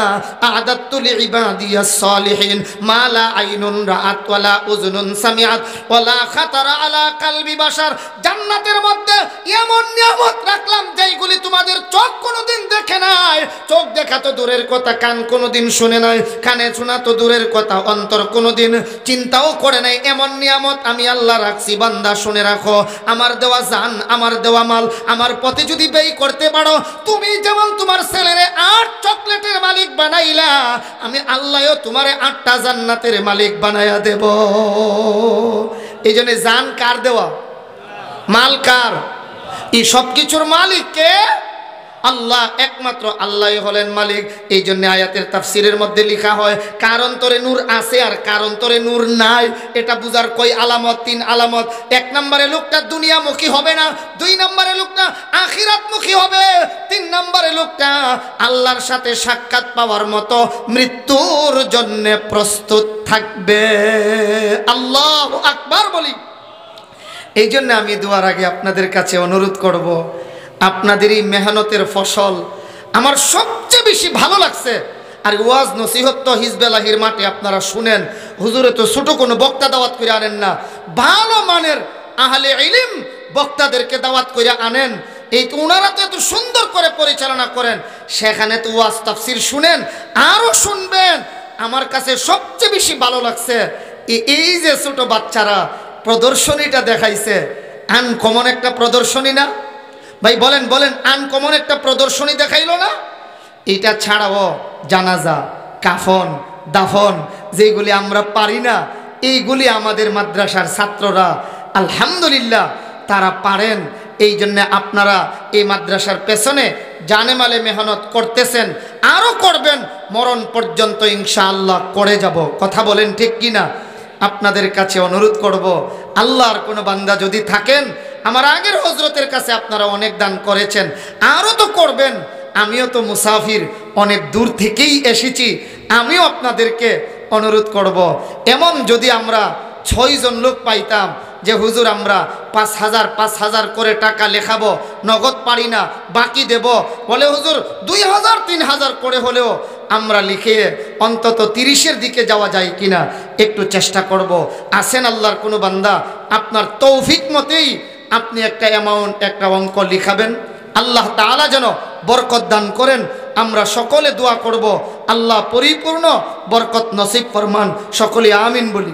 আদাতুল ইবাদিয়াস সালিহিন মালা আইনুন রাআত ওয়ালা উযুনুন সামিআত ওয়ালা খাতারা আলা কলবি বাশার। জান্নাতের মধ্যে এমন নিয়ামত রাখলাম যেইগুলি তোমাদের চোখ কোনোদিন দেখে নাই। চোখ দেখা তো দূরের কথা, কান কোনোদিন শুনে নাই, কানে শোনা তো দূরের কথা, অন্তর কোনোদিন চিন্তাও করে নাই। এমন নিয়ামত আমি আল্লাহ রাখছি। বান্দা শুনে রাখো, আমার দেওয়া জান আমার দেওয়া মাল আমার পথে যদি ব্যয় করতে পারো, তুমি যেমন তোমার ছেলেরে 8 চকলেটের মালিক বানাইলা, আমি আল্লাহও তোমারে 8টা জান্নাতের মালিক বানাইয়া দেব। এই জন্য জান কার দেওয়া? মাল কার? এই সব কিছুর মালিক কে? আল্লাহ, একমাত্র আল্লাহ হলেন মালিক। এই জন্য আয়াতের তাফসিরের মধ্যে লেখা হয় কার অন্তরে নূর আছে আর কার অন্তরে নূর নাই। এটা বুঝার কই আলামত? 3 আলামত। 1 নম্বরে লোকটা দুনিয়ামুখী হবে না, 2 নম্বরে লোকটা আখিরাতমুখী হবে, 3 নম্বরে লোকটা আল্লাহর সাথে সাক্ষাৎ পাওয়ার মতো মৃত্যুর জন্য প্রস্তুত থাকবে। আল্লাহু আকবার বলি। এই জন্য আমি দুয়ার আগে আপনাদের কাছে অনুরোধ করব, আপনাদের এই মেহনতের ফসল আমার সবচেয়ে বেশি ভালো লাগছে। আর ওয়াজ নসিহত তো হিজবেলাহির মাঠে আপনারা শুনেন, হুজুরে তো ছোট কোনো বক্তা দাওয়াত করে আনেন না, ভালো মানের আহলে ইলম বক্তাদেরকে দাওয়াত করে আনেন। এই তো ওনারা তো এত সুন্দর করে পরিচালনা করেন, সেখানে তো ওয়াজ তাফসির শুনেন, আরও শুনবেন। আমার কাছে সবচেয়ে বেশি ভালো লাগছে এই যে ছোট বাচ্চারা প্রদর্শনীটা দেখাইছে, আনকমন একটা প্রদর্শনী না ভাই? বলেন বলেন, আনকমন একটা প্রদর্শনী দেখাইলো না? এটা ছাড়াও জানাজা, কাফন, দাফন যেগুলি আমরা পারি না, এইগুলি আমাদের মাদ্রাসার ছাত্ররা আলহামদুলিল্লাহ তারা পারেন। এই জন্য আপনারা এই মাদ্রাসার পেছনে জানে মালে মেহনত করতেছেন, আরও করবেন, মরণ পর্যন্ত ইনশাআল্লাহ করে যাব। কথা বলেন ঠিক কিনা? আপনাদের কাছে অনুরোধ করব, আল্লাহর কোনো বান্দা যদি থাকেন, আমার আগের হজরতের কাছে আপনারা অনেক দান করেছেন, আরও তো করবেন। আমিও তো মুসাফির, অনেক দূর থেকেই এসেছি, আমিও আপনাদেরকে অনুরোধ করব, এমন যদি আমরা 6 জন লোক পাইতাম যে হুজুর আমরা 5,000 করে টাকা লেখাবো, নগদ পারি না বাকি দেব, বলে হুজুর 2,000 3,000 করে হলেও আমরা লিখে অন্তত 30-এর দিকে যাওয়া যায় কিনা একটু চেষ্টা করব। আসেন আল্লাহর কোনো বান্দা, আপনার তৌফিক মতেই আপনি একটা অ্যামাউন্ট, একটা অঙ্ক লিখাবেন। আল্লাহ তাআলা যেন বরকত দান করেন। আমরা সকলে দোয়া করব, আল্লাহ পরিপূর্ণ বরকত নসিব ফরমান। সকলে আমিন বলি।